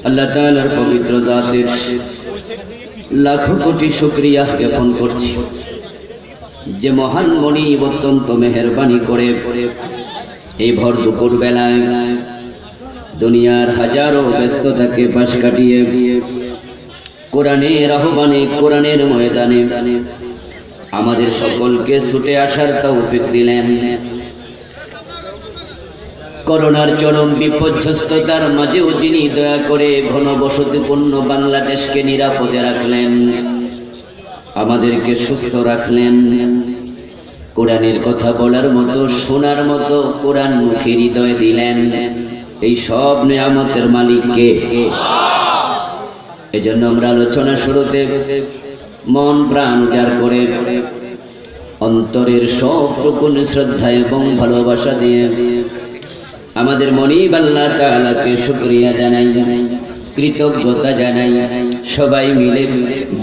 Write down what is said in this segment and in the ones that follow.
আল্লাহ তাআলার পবিত্র জাতের লাখো কোটি শুকরিয়া জ্ঞাপন করছি যে মহান মনি অত্যন্ত মেহেরবানি করে এই ভর দুপুর বেলায় দুনিয়ার হাজারো ব্যস্ততাকে পাশ কাটিয়ে কোরআনের আহ্বানে, কোরআনের ময়দানে আমাদের সকলকে ছুটে আসার তৌফিক দিলেন। করোনার চরম বিপর্যস্ততার মাঝেও যিনি দয়া করে ঘনবসতিপূর্ণ বাংলাদেশকে নিরাপদে রাখলেন, আমাদেরকে সুস্থ রাখলেন, কোরআনের কথা বলার মতো, শোনার মতো কোরআন মুখে হৃদয় দিলেন, এই সব নিয়ামতের মালিককে। এজন্য আমরা আলোচনা শুরুতে মন প্রাণ উজাড় করে অন্তরের সবটুকু শ্রদ্ধা এবং ভালোবাসা দিয়ে আমাদের মনিব আল্লাহ তাআলাকে শুকরিয়া জানাই, কৃতজ্ঞতা জানাই। সবাই মিলে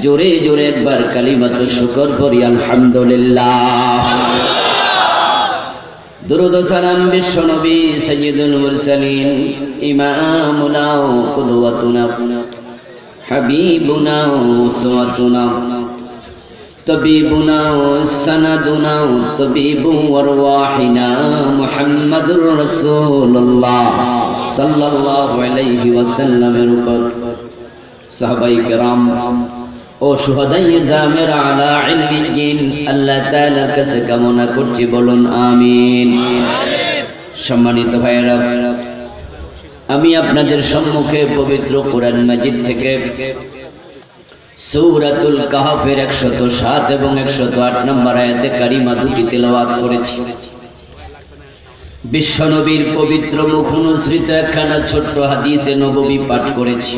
জোরে জোরে একবার কালিমাত শুকর পড়ি, আলহামদুলিল্লাহ। দুরূদ ও সালাম বিশ্ব নবী সাইয়্যিদুল মুরসালিন ইমামুনা ওয়া কুদওয়াতুনা হাবিবুনা ওয়া উসওয়াতুনা তবিবুনা ওয়া সানাদুনা ওয়া তবিবু আরওয়াহিনা মুহাম্মাদুর রাসূলুল্লাহ সাল্লাল্লাহু আলাইহি ওয়াসাল্লামের উপর সাহাবায়ে কেরাম ও শুহাদায়ে জামের আলা ইল্লিয়িন আল্লাহ তাআলার কাছে কামনা করছি, বলুন আমিন। সম্মানিত ভাইরা, আমি আপনাদের সম্মুখে পবিত্র কোরআন মাজিদ থেকে সূরাতুল কাহফের 107 এবং 108 নম্বর আয়াতে কারিমা দুটি তেলাওয়াত করেছি। বিশ্বনবীর পবিত্র মুখ অনুসৃত একখানা ছোট্ট হাদিসে নববী পাঠ করেছি।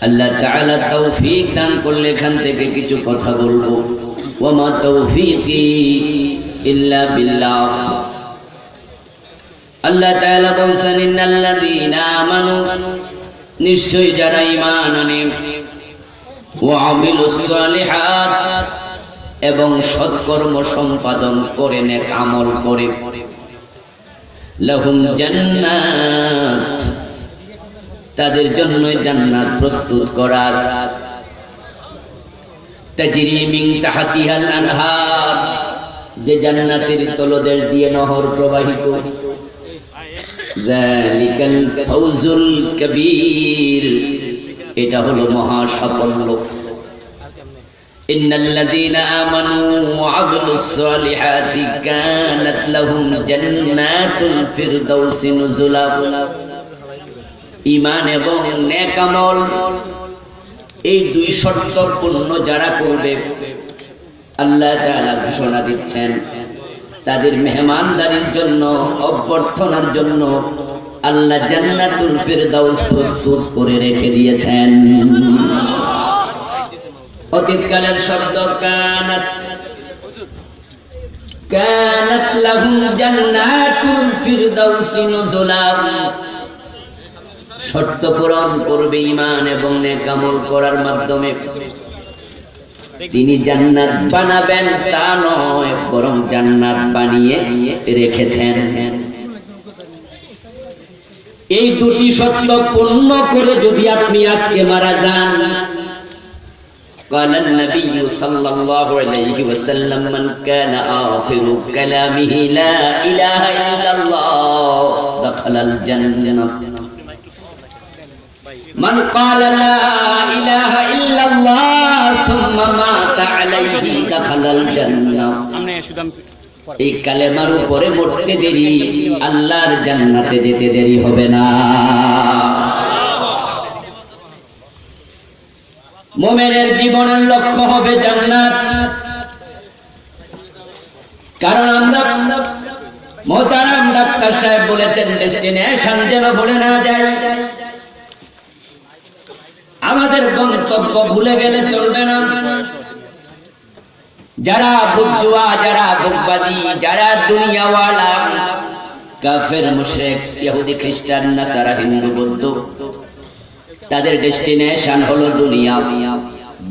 আল্লাহ তাআলা তৌফিক দান করলে এখান থেকে কিছু কথা বলবো। ওয়া মা তৌফিকি ইল্লা বিল্লাহ। আল্লাহ তাআলা বলেন, ইন্নাল্লাযীনা আমানু, নিশ্চয়ই যারা ঈমান আনে, ওয়া আমিলুস সালিহাত, এবং সৎকর্ম সম্পাদন করে, নেক আমল করে, লাহুম জান্নাত, তাদের জন্য জান্নাত প্রস্তুত করা আছে, তাজরি মিন তাহতিহাল আনহার, যে জান্নাতের তলদেশ দিয়ে নহর প্রবাহিত। যালিকাল ফাউজুল কবীর, এটা হলো মহা সাফল্য। ইন্নাল্লাযীনা আমানু ওয়া আমিলুস সালিহাতি কানাত লাহুম জান্নাতুল ফিরদাউসি নুজুলা। ঈমান এবং নেক আমল, এই দুই শর্ত পূর্ণ যারা করবে, আল্লাহ তাআলা ঘোষণা দিচ্ছেন তাদের মেহমানদারির জন্য, অভ্যর্থনার জন্য আল্লাহ জান্নাতুল ফিরদাউস প্রস্তুত করে রেখে দিয়েছেন। অতীতকালের শব্দ কানাত, কানাত লাহুম জান্নাতুল ফিরদাউসি নুজুলা। শর্ত পূরণ করবে ঈমান এবং নেক আমল করার মাধ্যমে তিনি জান্নাত বানাবেন তা নয়, বরং জান্নাত বানিয়ে রেখেছেন। এই দুটি শর্ত পূর্ণ করে যদি আপনি আজকে মারা যান, قال النبي صلى الله عليه وسلم من كان آخر كلامه لا إله إلا الله دخل الجنة من قال لا إله إلا الله ثم مات عليه دخل الجنة। এই কালেমার উপরে মরতে দেরি, আল্লাহর জান্নাতে যেতে দেরি হবে না। মুমিনের জীবনের লক্ষ্য হবে জান্নাত। কারণ আমরা মোহতারাম ডাক্তার সাহেব বলেছেন, ডেস্টিনেশন যেন ভুলে না যায়। আমাদের গন্তব্য ভুলে গেলে চলবে না। যারা বুজুয়া, যারা বুকবাদী, যারা দুনিয়াওয়ালা, কাফের, মুশরিক, ইহুদি, খ্রিস্টান, নাসারা, হিন্দু, বৌদ্ধ, তাদের ডেস্টিনেশন হলো দুনিয়া।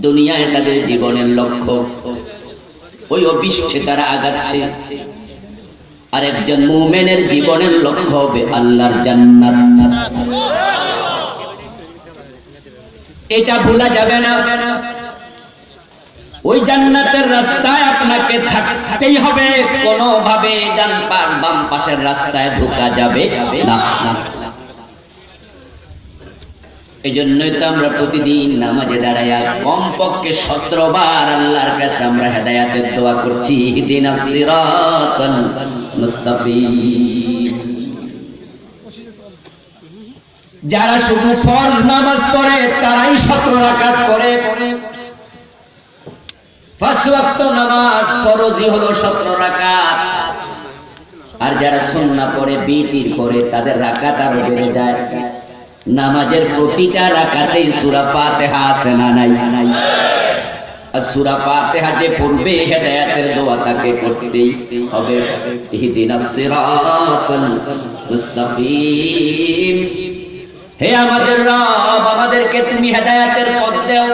দুনিয়ায় তাদের জীবনের লক্ষ্য, ওই অভিষ্টে তারা আগাচ্ছে। আর একজন মুমিনের জীবনের লক্ষ্য হবে আল্লাহর জান্নাত। এটা ভোলা যাবে না। ওই জান্নাতের রাস্তায় আপনাকে থাকতেই হবে, কোনোভাবে ডান পাশ বাম পাশের রাস্তায় ঢোকা যাবে না। এই জন্যই তো আমরা প্রতিদিন নামাজে দাঁড়াইয়া কমপক্ষে 17 বার আল্লাহর কাছে আমরা হেদায়েতের দোয়া করছি, ইহদিনাস সিরাতাল মুস্তাকিম। যারা শুধু ফরজ নামাজ পড়ে তারাই 17 রাকাত পড়ে। 5 ওয়াক্ত নামাজ ফরজই হলো 17 রাকাত, আর যারা সুন্নাহ পড়ে বিতির পড়ে তাদের রাকাত আরো বেড়ে যায়। নামাজের প্রতিটা রাকাতেই সূরা ফাতিহা আছে না নাই? আর সূরা ফাতিহা যে পড়বে হেদায়েতের দোয়া তাকে করতেই হবে, ইহদিনাস সিরাতাল মুস্তাকিম। হে আমাদের রব, আমাদেরকে তুমি হেদায়েতের পথ দাও।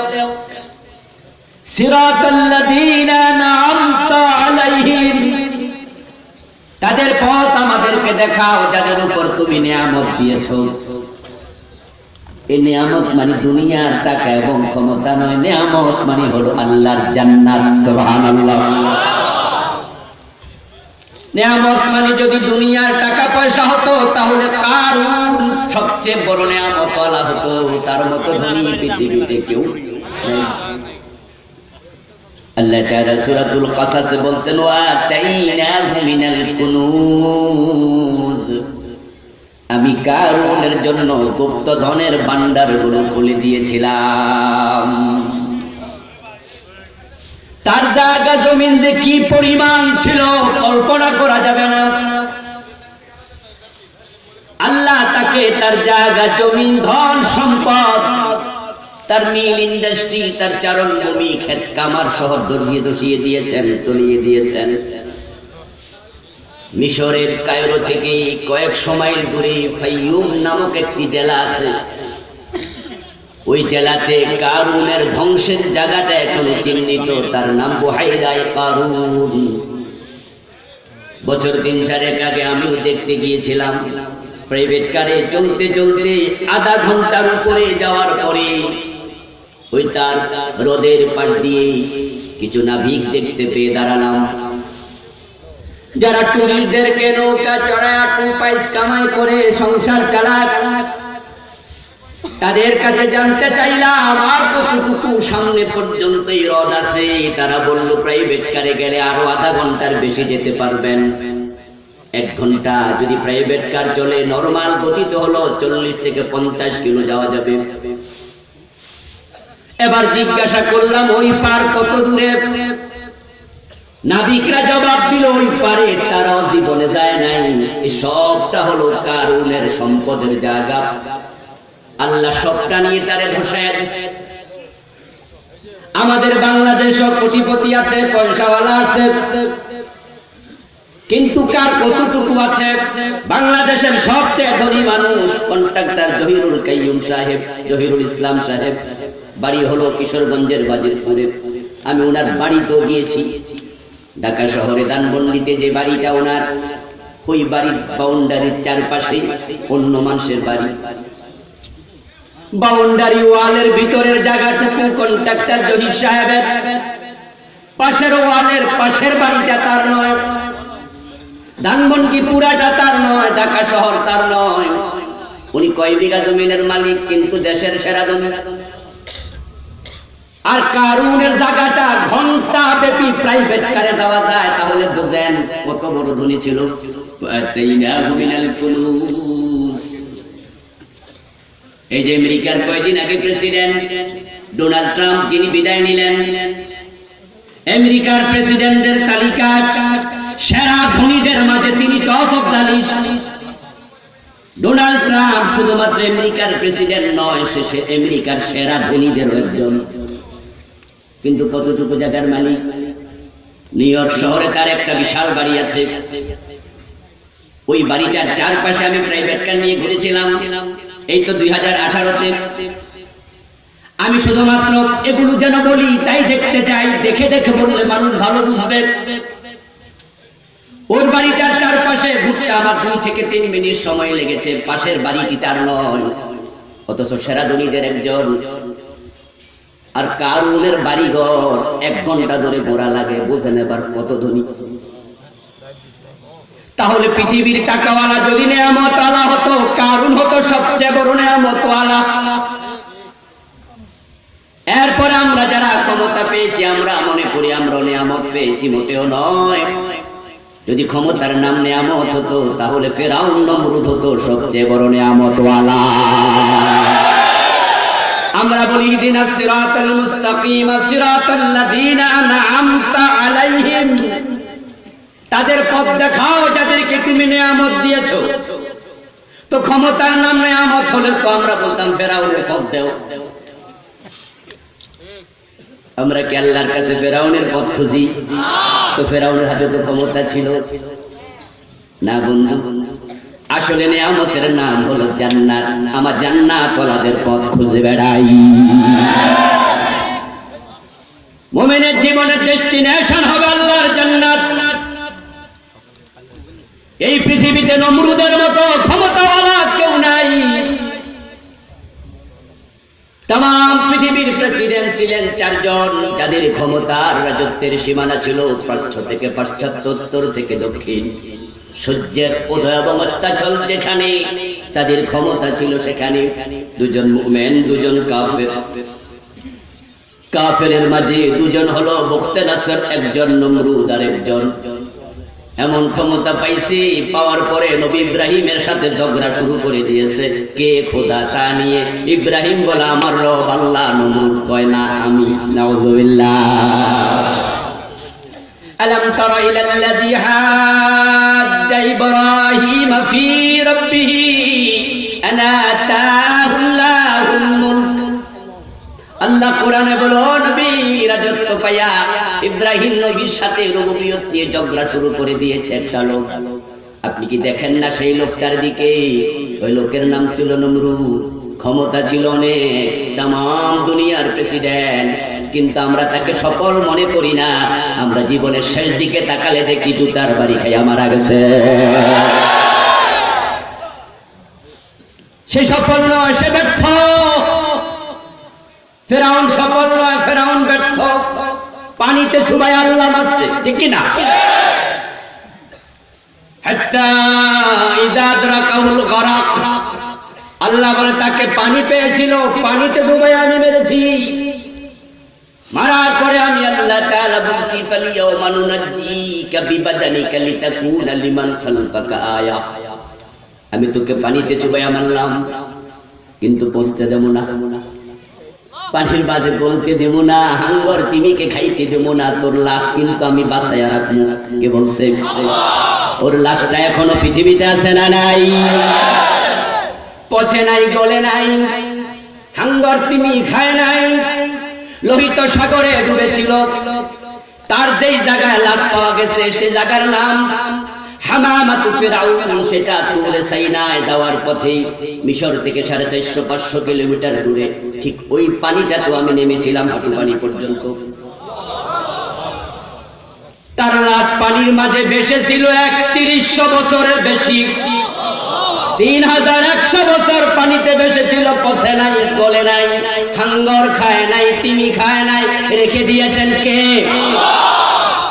সিরাতাল্লাযীনা আন'আমতা আলাইহিম, তাদের পথ আমাদেরকে দেখাও যাদের উপর তুমি নিয়ামত দিয়েছো। এই নিয়ামত মানে দুনিয়ার টাকা এবং ক্ষমতা নয়, নিয়ামত মানে হলো আল্লাহর জান্নাত। সুবহানাল্লাহ। নিয়ামত মানে যদি দুনিয়ার টাকা পয়সা হতো তাহলে কারুন সবচেয়ে বড় নিয়ামত ওয়ালা হতো, তার মতো ধনী পৃথিবীতে কেউ নেই। আল্লাহ তাআলা সূরাতুল কাসাসে বলছেন, ওয়া তাইনাহু মিনাল কুনুজ, আমি কারুনের জন্য গুপ্ত ধনের ভান্ডারগুলো খুলে দিয়েছিলাম। তার জায়গা জমিন যে কি পরিমাণ ছিল কল্পনা করা যাবে না। আল্লাহ তাকে তার জায়গা জমিন ধন সম্পদ, তার মিল ইন্ডাস্ট্রি, তার চারণভূমি ক্ষেত কামার সহ ধসিয়ে দিয়েছেন, তলিয়ে দিয়েছেন। মিশরের কায়রো থেকে কয়েকশো মাইল দূরে ফাইয়ুম নামক একটি জেলা আছে। ওই জেলাতে কারুনের ধ্বংসের জায়গাটা এখনো চিহ্নিত, তার নাম বুহাইরায়ে কারুন। বছর 3-4 আগে আমিও দেখতে গিয়েছিলাম। প্রাইভেট কারে চলতে চলতে আধা ঘন্টার উপরে যাওয়ার পরে ওই তার হ্রদের পাশ দিয়ে কিছু নাবিক দেখতে পেয়ে দাঁড়ালাম, যারা টুরিস্টদেরকে নৌকা চড়ায় 2 পয়সা কামাই করে সংসার চালায়। তাদের কাছে জানতে চাইলাম আর কতটুকু সামনে পর্যন্ত এই হ্রদ আছে। তারা বলল প্রাইভেট কারে গেলে আরো আধা ঘন্টার বেশি যেতে পারবেন। 1 ঘন্টা যদি প্রাইভেট কার চলে, নরমাল গতিতে হলো 40 থেকে 50 কিলো যাওয়া যাবে। এবার জিজ্ঞাসা করলাম ওই পার কত দূরে? নাবিকরা জবাব দিল ওই পারে তারাও জীবনে যায় নাই। এই সবটা হলো কারুনের সম্পদের জায়গা, আল্লাহ সবটা নিয়ে তারে ধসায়া দিছে। আমাদের বাংলাদেশও কোটিপতি আছে, পয়সাওয়ালা আছে, কিন্তু কার কতটুকু আছে? বাংলাদেশের সবচেয়ে ধনী মানুষ কন্ট্রাক্টর জহিরুল কাইয়ুম সাহেব, জহিরুল ইসলাম সাহেব, বাড়ি হলো কিশোরগঞ্জের বাজিতপুরে। আমি ওনার বাড়িতেও গিয়েছি। ঢাকা শহরে ধানমন্ডিতে যে বাড়িটা ওনার, ওই বাড়ির বাউন্ডারির চারপাশে অন্য মানুষের বাড়ি। বাউন্ডারি ওয়ালের ভিতরের জায়গাটুকু কন্ট্রাক্টর জহির সাহেবের, পাশের ওয়ালের পাশের বাড়িটা তার নয়, ধানমন্ডি পুরাটা তার নয়, ঢাকা শহর তার নয়। উনি কয় বিঘা জমিনের মালিক, কিন্তু দেশের সেরা জমি। আর কারুনের জায়গাটা ঘন্টা ব্যাপী প্রাইভেট কারে যাওয়া যায়, তাহলে বুঝেন কত বড় ধনী ছিল। এই যে আমেরিকার কয়েকদিন আগে প্রেসিডেন্ট ডোনাল্ড ট্রাম্প যিনি বিদায় নিলেন, আমেরিকার প্রেসিডেন্টদের তালিকা সেরা ধনীদের মাঝে তিনি top of the list. Donald Trump শুধুমাত্র আমেরিকার প্রেসিডেন্ট নয়, সে আমেরিকার সেরা ধনীদের একজন। কিন্তু কতটুকু জায়গার মালিক? নিউ ইয়র্ক শহরে তার একটা বিশাল বাড়ি আছে। ওই বাড়িটার চারপাশে আমি প্রাইভেট কার নিয়ে ঘুরেছিলাম, এই তো 2018-তে। আমি শুধুমাত্র এগুলো যেন বলি তাই দেখতে চাই, দেখে দেখে বললে মানুষ ভালো বুঝবে। ওর বাড়িটার চারপাশে ঘুরতে আমার 2 থেকে 3 মিনিট সময় লেগেছে। পাশের বাড়িটি তার নয়, অথচ সেরা ধনীদের একজন। আর কারুনের বাড়িঘর 1 ঘন্টা ধরে ঘোরা লাগে, বোঝেন এবার কত ধনী। তাহলে পৃথিবীর টাকাওয়ালা যদি নেয়ামতওয়ালা হতো, কারুন হতো সবচেয়ে বড় নেয়ামতওয়ালা। এরপরে আমরা যারা ক্ষমতা পেয়েছি আমরা মনে করি আমরা নেয়ামত পেয়েছি, মোটেও নয়। যদি ক্ষমতার নাম নেয়ামত হতো তাহলে ফেরাউন নমরুদ হতো সবচেয়ে বড় নেয়ামতওয়ালা। আমরা বলি ইহদিনাস সিরাতাল মুস্তাকিম সিরাতাল লাযিনা আন'আমতা আলাইহিম, তাদের পথ দেখাও যাদেরকে তুমি নেয়ামত দিয়েছো। তো ক্ষমতার নাম নেয়ামত হলে তো আমরা বলতাম ফেরাউনের পথ দাও। আমরা কি আল্লাহর কাছে ফেরাউনের পথ খুঁজি? তো ফেরাউনের হাতে তো ক্ষমতা ছিল না বন্ধু। আসলে নেয়ামতের নাম হলো জান্নাত। আমার জান্নাত ওয়ালাদের পথ খুঁজে বেড়াই। মুমিনের জীবনের ডেস্টিনেশন হবে আল্লাহর জান্নাত। এই পৃথিবীতে নমরুদের মতো ক্ষমতাওয়ালা কেউ নাই। तमाम পৃথিবীর প্রেসিডেন্ট ছিলেন 4 জন, যাদের ক্ষমতার রাজত্বের সীমানা ছিল প্রাচ্য থেকে পাশ্চাত্য, উত্তর থেকে দক্ষিণ। সূর্যের উদয় এবং অস্তাচল যেখানে, তাদের ক্ষমতা ছিল সেখানে। 2 জন মুমিন, 2 জন কাফের। কাফেরের মাঝে 2 জন হলো বখতে নাসর, একজন নমরুদ আর একজন। এমন ক্ষমতা পাইছি, পাওয়ার পরে নবী ইব্রাহিমের সাথে ঝগড়া শুরু করে দিয়েছে, কে খোদা তা নিয়ে। ইব্রাহিম বলে আমার রব আল্লাহ, নমরুদ কয় না আমি। নাউযুবিল্লাহ। আলাম তারা ইলাল্লাযী হাজ্জা ইব্রাহিম ফি রাব্বিহি আনা আতাহুল্লাহুল মুলক। আল্লাহ কোরআনে বলো নবী রাজত্ব পায়া ইব্রাহিম নবীর সাথে রুবুবিয়ত নিয়ে ঝগড়া শুরু করে দিয়েছে একটা লোক। আপনি কি দেখেন না সেই লোকটার দিকে? ওই লোকের নাম ছিল নমরুদ। ক্ষমতা ছিল অনেক, तमाम দুনিয়ার প্রেসিডেন্ট, কিন্তু আমরা তাকে সফল মনে করি না। আমরা জীবনের শেষ দিকে তাকালে দেখি জুতার বাড়ি খাইয়া মারা গেছে। সে সফল নয়, সে ব্যর্থ। ফেরাউন সফল নয়, ফেরাউন ব্যর্থ। পানিতে চুবাই আল্লাহ মারছে, ঠিক কি না? হাত্তা ইযা আদরাকাহুল গরাক, আল্লাহ বলে তাকে পানি পেয়েছিল, পানিতে ডুবাই আমি মেরেছি। মারার পরে আমি আল্লাহ তাআলা বলছি ফালিয়াউমা নুনাজ্জিকা বিবাদানিকা লিতাকুনা লিমান খালফাকা আয়া। আমি তোকে পানিতে চুবাই মারলাম, কিন্তু পৌঁছতে দেব না। পানির মাঝে গলতে দেব না, হাঙ্গর তিমিকে খাইতে দেব না। তোর লাশ কিন্তু আমি বাঁচাইয়া রাখবো। কে বলছে? ওর লাশটা এখনো পৃথিবীতে আছে না নাই? পচে নাই, গলে নাই, হাঙ্গর তিমি খায় নাই। লোহিত সাগরে ডুবেছিল। তার যেই জায়গায় লাশ পাওয়া গেছে সে জায়গার নাম হামামাতু ফিরাউন। সেটা তুরে সাইনায় যাওয়ার পথে, মিশর থেকে 450-500 কিলোমিটার দূরে। ঠিক ওই পানিটা তো আমি নেমেছিলাম হাঁটু পানি পর্যন্ত। তার লাশ পানির মাঝে ভেসে ছিল 3100 বছরের বেশি। 3100 বছর পানিতে ভেসেছিল, পচে নাই, গলে নাই, হাঙ্গর খায় নাই, তিমি খায় নাই। রেখে দিয়েছেন কে?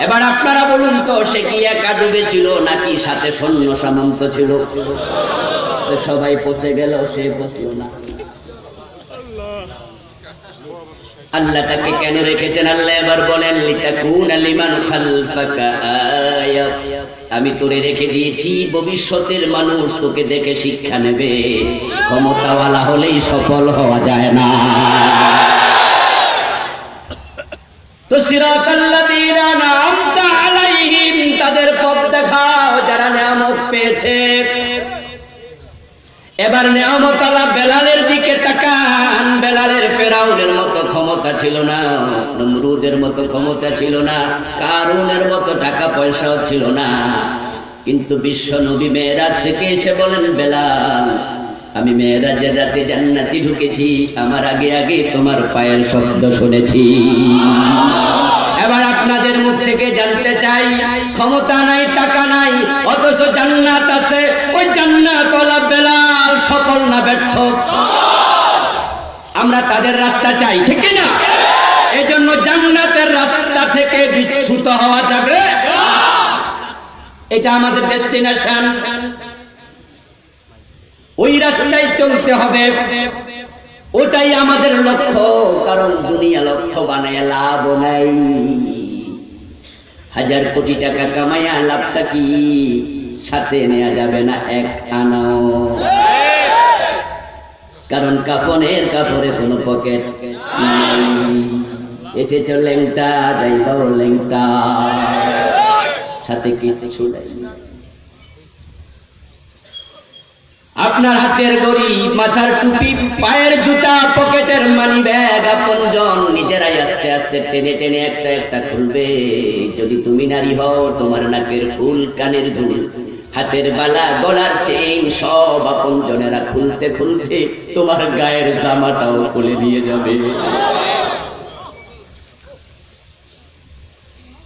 এবার আপনারা বলুন তো, সে কি একা ডুবেছিল নাকি সাথে সৈন্য সামন্ত ছিল? সবাই পচে গেল, সে পচল না। আল্লাহ তাকে কেন রেখেছেন? আল্লাহ এবার বলেন লিতাকুনা লিমান খালফাকা আয়া। আমি তোরে রেখে দিয়েছি, ভবিষ্যতের মানুষ তোকে দেখে শিক্ষা নেবে। ক্ষমতাওয়ালা হলেই সফল হওয়া যায় না। তো সিরাতাল্লাযীনা আন'আমতা আলাইহিম, তাদের পথ দেখাও যারা নেয়ামত পেয়েছে। এবার নেয়ামত আলা বেলালের দিকে তাকান। বেলালের ফেরাউনের মতো ক্ষমতা ছিল না, নমরুদের মতো ক্ষমতা ছিল না, কারুনের মতো টাকা পয়সাও ছিল না। কিন্তু বিশ্ব নবী মেরাজ থেকে এসে বলেন বেলাল, আমি মেরাজের রাতে জান্নাতে ঢুকেছি, আমার আগে আগে তোমার পায়ের শব্দ শুনেছি। এবার আপনাদের মুখ থেকে জানতে চাই, ক্ষমতা নাই, টাকা নাই, অথচ জান্নাত আছে। ওই জান্নাতওয়ালা বেলাল সফল না ব্যর্থ? আমরা তাদের রাস্তা চাই, ঠিক না? এজন্য জান্নাতের রাস্তা থেকে বিচ্যুত হওয়া যাবে, এটা আমাদের ডেস্টিনেশন, ওই রাস্তায় চলতে হবে, ওটাই আমাদের লক্ষ্য। কারণ দুনিয়া লক্ষ্য বানায় লাভ নাই। 1000 কোটি টাকা কামাইয়া লাভটা কি? সাথে নেওয়া যাবে না এক আনাও। কারণ কাপড়ে কোনো পকেট নাই। এসেছ লেংটা, যাইবাও লেংটা, সাথে কিচ্ছু নাই। আপনার হাতের ঘড়ি, মাথার টুপি, পায়ের জুতা, পকেটের মানি ব্যাগ, আপনজন নিজেরাই আস্তে আস্তে টেনে টেনে একটা একটা খুলবে। যদি তুমি নারী হও, তোমার নাকের ফুল, কানের দুল, হাতের বালা, গলার চেইন সব আপনজনেরা খুলতে খুলতে তোমার গায়ের জামাটাও খুলে দিয়ে যাবে।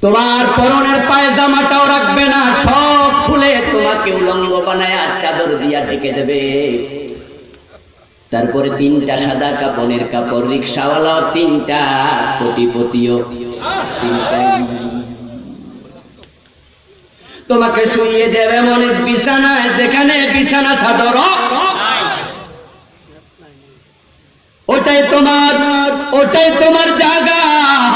তোমার পরনের পায়জামাটাও রাখবে না, সব খুলে তোমাকে উলঙ্গ বানায় আর চাদর দিয়া ঢেকে দেবে। তারপরে 3টা সাদা কাপড়ের কাপড়, রিক্সাওয়ালা 3টা, কোটিপতিও 3টা। তোমাকে শুইয়ে দেবে এমন বিছানায় যেখানে বিছানা চাদর ওটাই তোমার জায়গা।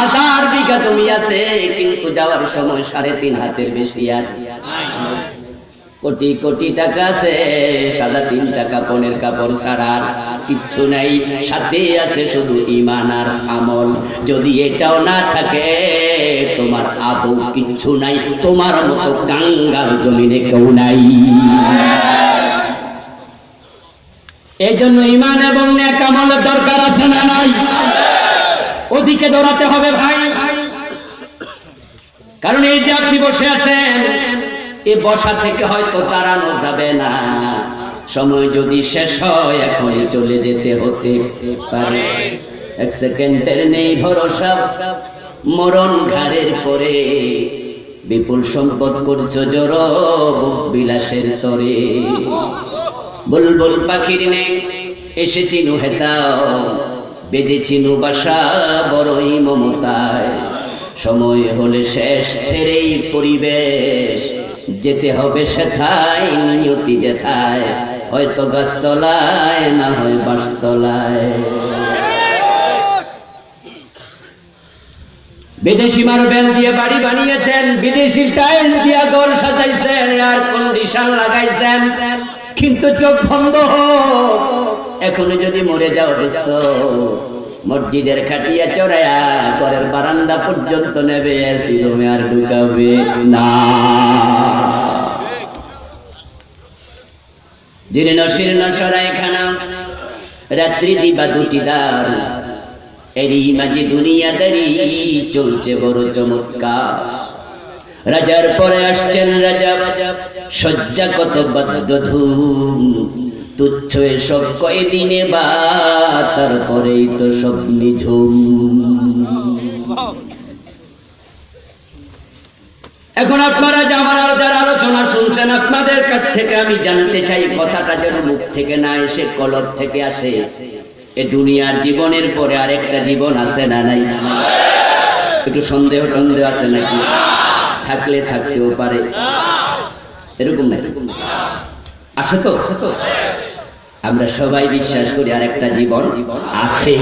1000 বিঘা জমি আছে, কিন্তু যাওয়ার সময় 3.5 হাতের বেশি আর কোটি কোটি টাকা আছে, সাদা 3টা কাপড়ের কাপড় ছাড়া কিচ্ছু নাই। সাথে আছে শুধু ঈমান আর আমল। যদি এটাও না থাকে, তোমার আদৌ কিচ্ছু নাই। তোমার মতো কাঙ্গাল জমিনে কেউ নাই। এই জন্য ঈমান এবং নেক আমলের দরকার আছে না নাই? ওদিকে দৌড়াতে হবে ভাই। কারণ এই যে আপনি বসে আছেন, এই বসা থেকে হয়তো দাঁড়ানো যাবে না। সময় যদি শেষ হয়, এখনই চলে যেতে হতে পারে। 1 সেকেন্ডের নেই ভরসা, মরণ ঘাড়ের পরে। বিপুল সম্পদ করছো জড়ো, বিলাসের তরে। বুলবুল পাখির নেই এসেছি নুহেতাও, বেঁধেছি বাসা বড়ই মমতায়। সময় হলে শেষ ছেড়েই পরিবেশ, যেতে হবে সেথায়, নিয়তি যেথায়। হয়তো গাছতলায়, না হয় বাসতলায়। বিদেশি মার্বেল দিয়ে বাড়ি বানিয়েছেন, বিদেশি টাইলস দিয়া ঘর সাজাইছেন, এয়ার কন্ডিশন লাগাইছেন, কিন্তু চোখ বন্ধ হোক। এখনো যদি মরে যাও দোস্ত, মসজিদের খাটিয়া চড়াইয়া ঘরের বারান্দা পর্যন্ত নেবে, এসি রুমে আর ঢুকাবে না। জীর্ণ শীর্ণ সরাইখানা, রাত্রি দিবা 2টি দ্বার, এরই মাঝে দুনিয়াদারি চলছে বড় চমৎকার। রাজার পরে আসছেন রাজা, শয্যা কত বাদ্য ধুম, তুচ্ছ এসব কয়দিনে বা তারপরেই তো সব নিঝুম। এখন আপনারা যারা আলোচনা শুনছেন, আপনাদের কাছ থেকে আমি জানতে চাই, কথাটা যেন মুখ থেকে না এসে কলব থেকে আসে। এ দুনিয়ার জীবনের পরে আরেকটা জীবন আছে না নাই? একটু সন্দেহ আছে নাকি? থাকলে থাকতেও পারে, এরকম না আছে তো? আমরা সবাই বিশ্বাস করি আরেকটা জীবন আছে।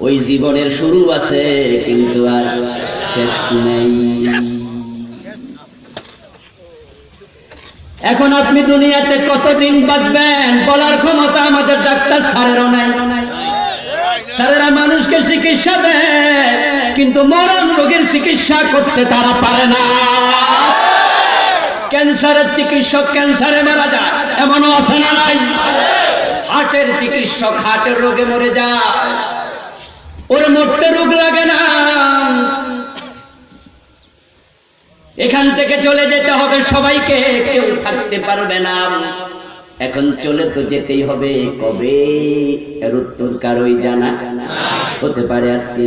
ওই জীবনের শুরু আছে, কিন্তু আর শেষ নেই। এখন আপনি দুনিয়াতে কতদিন বাঁচবেন বলার ক্ষমতা আমাদের ডাক্তার স্যারেরও নাই। স্যারেরা মানুষকে চিকিৎসা দেয়, কিন্তু মরণ রোগের চিকিৎসা করতে তারা পারে না। ক্যান্সারের চিকিৎসক ক্যান্সারে মারা যায়, এমনও আছে না নাই? হার্টের চিকিৎসক হার্টের রোগে মরে যায়, ওর মরতে রোগ লাগে না। এখান থেকে চলে যেতে হবে সবাইকে, কেউ থাকতে পারবে না। এখন চলে তো যেতেই হবে, কবে এর উত্তর কারোই জানা হতে পারে আজকে।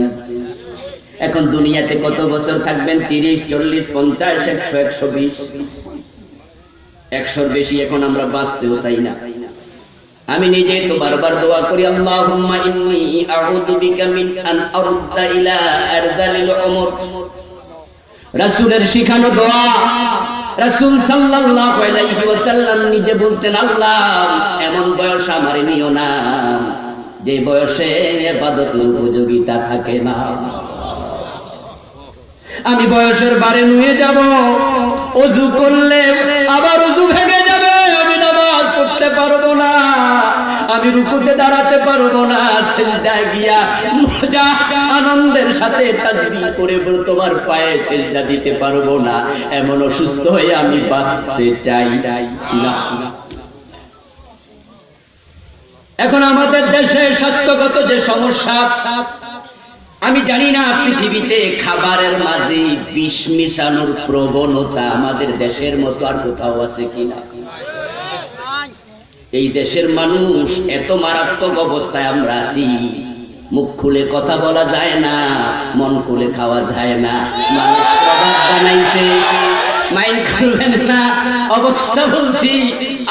এখন দুনিয়াতে কত বছর থাকবেন? 30, 40, 50, 100, 120, 100-র বেশি এখন আমরা বাঁচতেও চাই না। আমি নিজে তো বারবার দোয়া করি, আল্লাহুম্মা ইন্নী আউযু বিকা মিন আন আরুদ্দা ইলা আরযালিল উমর। রাসূলের শিখানো দোয়া। রাসূল সাল্লাল্লাহু আলাইহি ওয়াসাল্লাম নিজে বলতেন, আল্লাহ এমন বয়স আমারে নিও না যে বয়সে ইবাদতের উপযোগিতা থাকে না। আমি বয়সের বারে নুয়ে যাব, ওযু করলে আবার ওযু ভেঙে যাবে, আমি নামাজ পড়তে পারবো না, আমি রুকুতে দাঁড়াতে পারবো না, সিজদায় গিয়া মজা আনন্দের সাথে তাসবিহ করে তোমার পায়ে সিজদা দিতে পারবো না। এমন অসুস্থ হয়ে আমি বাঁচতে চাই না। এখন আমাদের দেশে স্বাস্থ্যগত যে সমস্যা, আমি জানি না পৃথিবীতে খাবারের মাঝে বিষ মিশানোর প্রবণতা আমাদের দেশের মতো আর কোথাও আছে কিনা। এই দেশের মানুষ এত মারাত্মক অবস্থায় আমরা আছি, মুখ খুলে কথা বলা যায় না, মন খুলে খাওয়া যায় না। মানুষ প্রভাব বানাইছে, মাইন্ড করবেন না, অবস্থা বলছি।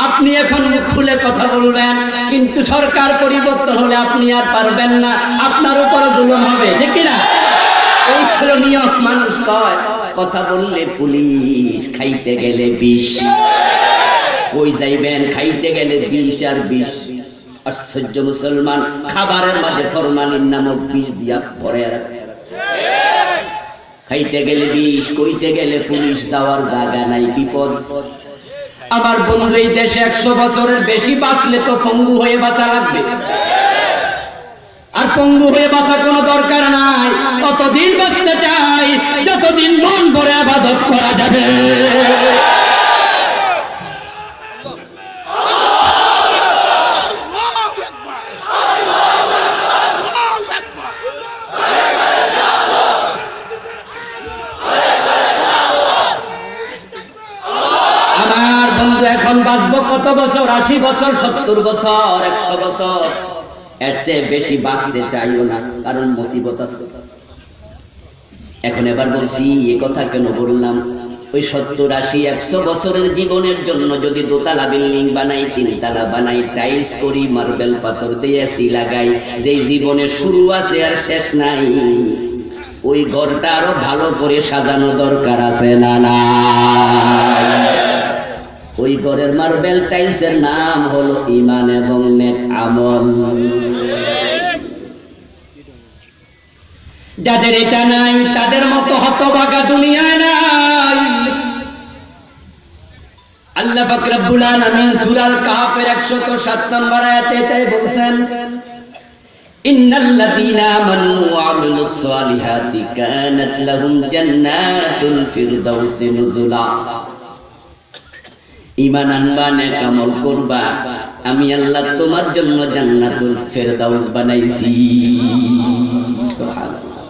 আপনি এখন মুখ খুলে কথা বলবেন, কিন্তু সরকার পরিবর্তন হলে আপনি আর পারবেন না, আপনার উপর জুলুম হবে, ঠিক না? এই হলো নিয়ম। মানুষ কয় কথা বললে পুলিশ, খাইতে গেলে বিষ। কই যাইবেন? খাইতে গেলে বিষ আর বিষ। আশ্চর্য, মুসলমান খাবারের মাঝে ফরমালিন নামক বিষ দিয়া ভরে রাখে। খাইতে গেলে বিষ, কইতে গেলে পুলিশ, যাওয়ার জায়গা নাই, বিপদ। আমার বন্ধু, এই দেশে 100 বছরের বেশি বাঁচলে তো পঙ্গু হয়ে বাঁচা লাগবে। আর পঙ্গু হয়ে বাঁচা কোনো দরকার নাই। ততদিন বাঁচতে চাই যতদিন মন ভরে ইবাদত করা যাবে। এখন বাঁচবো কত বছর? 80 বছর, 70 বছর, 100 বছর। এর চেয়ে বেশি বাঁচতে চাইও না, কারণ মুসিবত আছে। এখন এবার বলছি, এ কথা কেন বললাম? ওই 70, 80, 100 বছরের জীবনের জন্য যদি দোতলা বিল্ডিং বানাই, 3 তলা বানাই, টাইলস করি, মার্বেল পাথর দিয়ে এসি লাগাই, যেই জীবনের শুরু আছে আর শেষ নাই, ওই ঘরটা আরো ভালো করে সাজানো দরকার আছে না? না, ওই ঘরের মার্বেল টাইলসের নাম হলো ঈমান এবং নেক আমল। যাদের এটা নাই তাদের মতো হতভাগা দুনিয়ায় নাই। আল্লাহ পাক রব্বুল আলামিন সূরা আল কাহফের 107 নম্বর আয়াতে এটাই বলছেন, ইন্নাল্লাযীনা আমানু ওয়া আমিলুস সালিহাতি কানাত লাহুম জান্নাতুল ফিরদাউসি নুজুলা। ঈমান আনবা, নেক আমল করবা, আমি আল্লাহ তোমার জন্য জান্নাতুল ফিরদাউস বানাইছি। সুবহানাল্লাহ।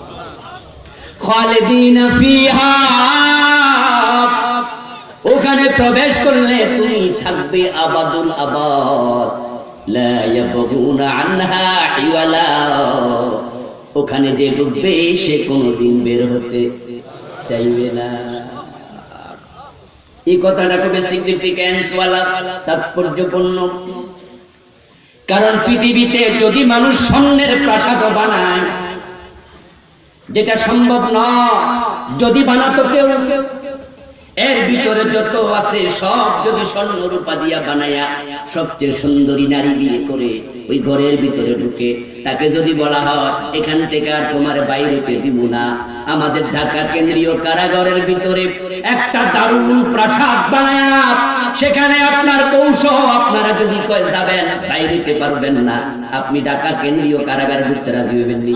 খালিদিনা ফিহা, ওখানে প্রবেশ করলে তুমি থাকবে আবাদুল আবাদ, লা ইয়াবগুনা আনহা হিওয়ালা। ওখানে যে ঢুকবে সে কোনোদিন বের হতে চাইবে না। এই কথাটা খুব সিগনিফিকেন্স ওয়ালা, তাৎপর্যপূর্ণ। কারণ পৃথিবীতে যদি মানুষ স্বর্ণের প্রাসাদ বানায়, যেটা সম্ভব নয়, যদি বানাতো কেউ, এর ভিতরে যত আছে সব যদি স্বর্ণ রূপা দিয়া বানায়া সবচেয়ে সুন্দরী নারী বিয়ে করে ওই ঘরের ভিতরে ঢুকে, তাকে যদি বলা হয় এখান থেকে আর তোমার বাইরেতে দিব না, আমাদের ঢাকা কেন্দ্রীয় কারাগারের ভিতরে একটা দারুণ প্রাসাদ বানায়া সেখানে আপনার কৌশল, আপনারা যদি কয় যাবেন বাইরেতে পারবেন না, আপনি ঢাকা কেন্দ্রীয় কারাগারে ঢুকতে রাজি হইবেন নি?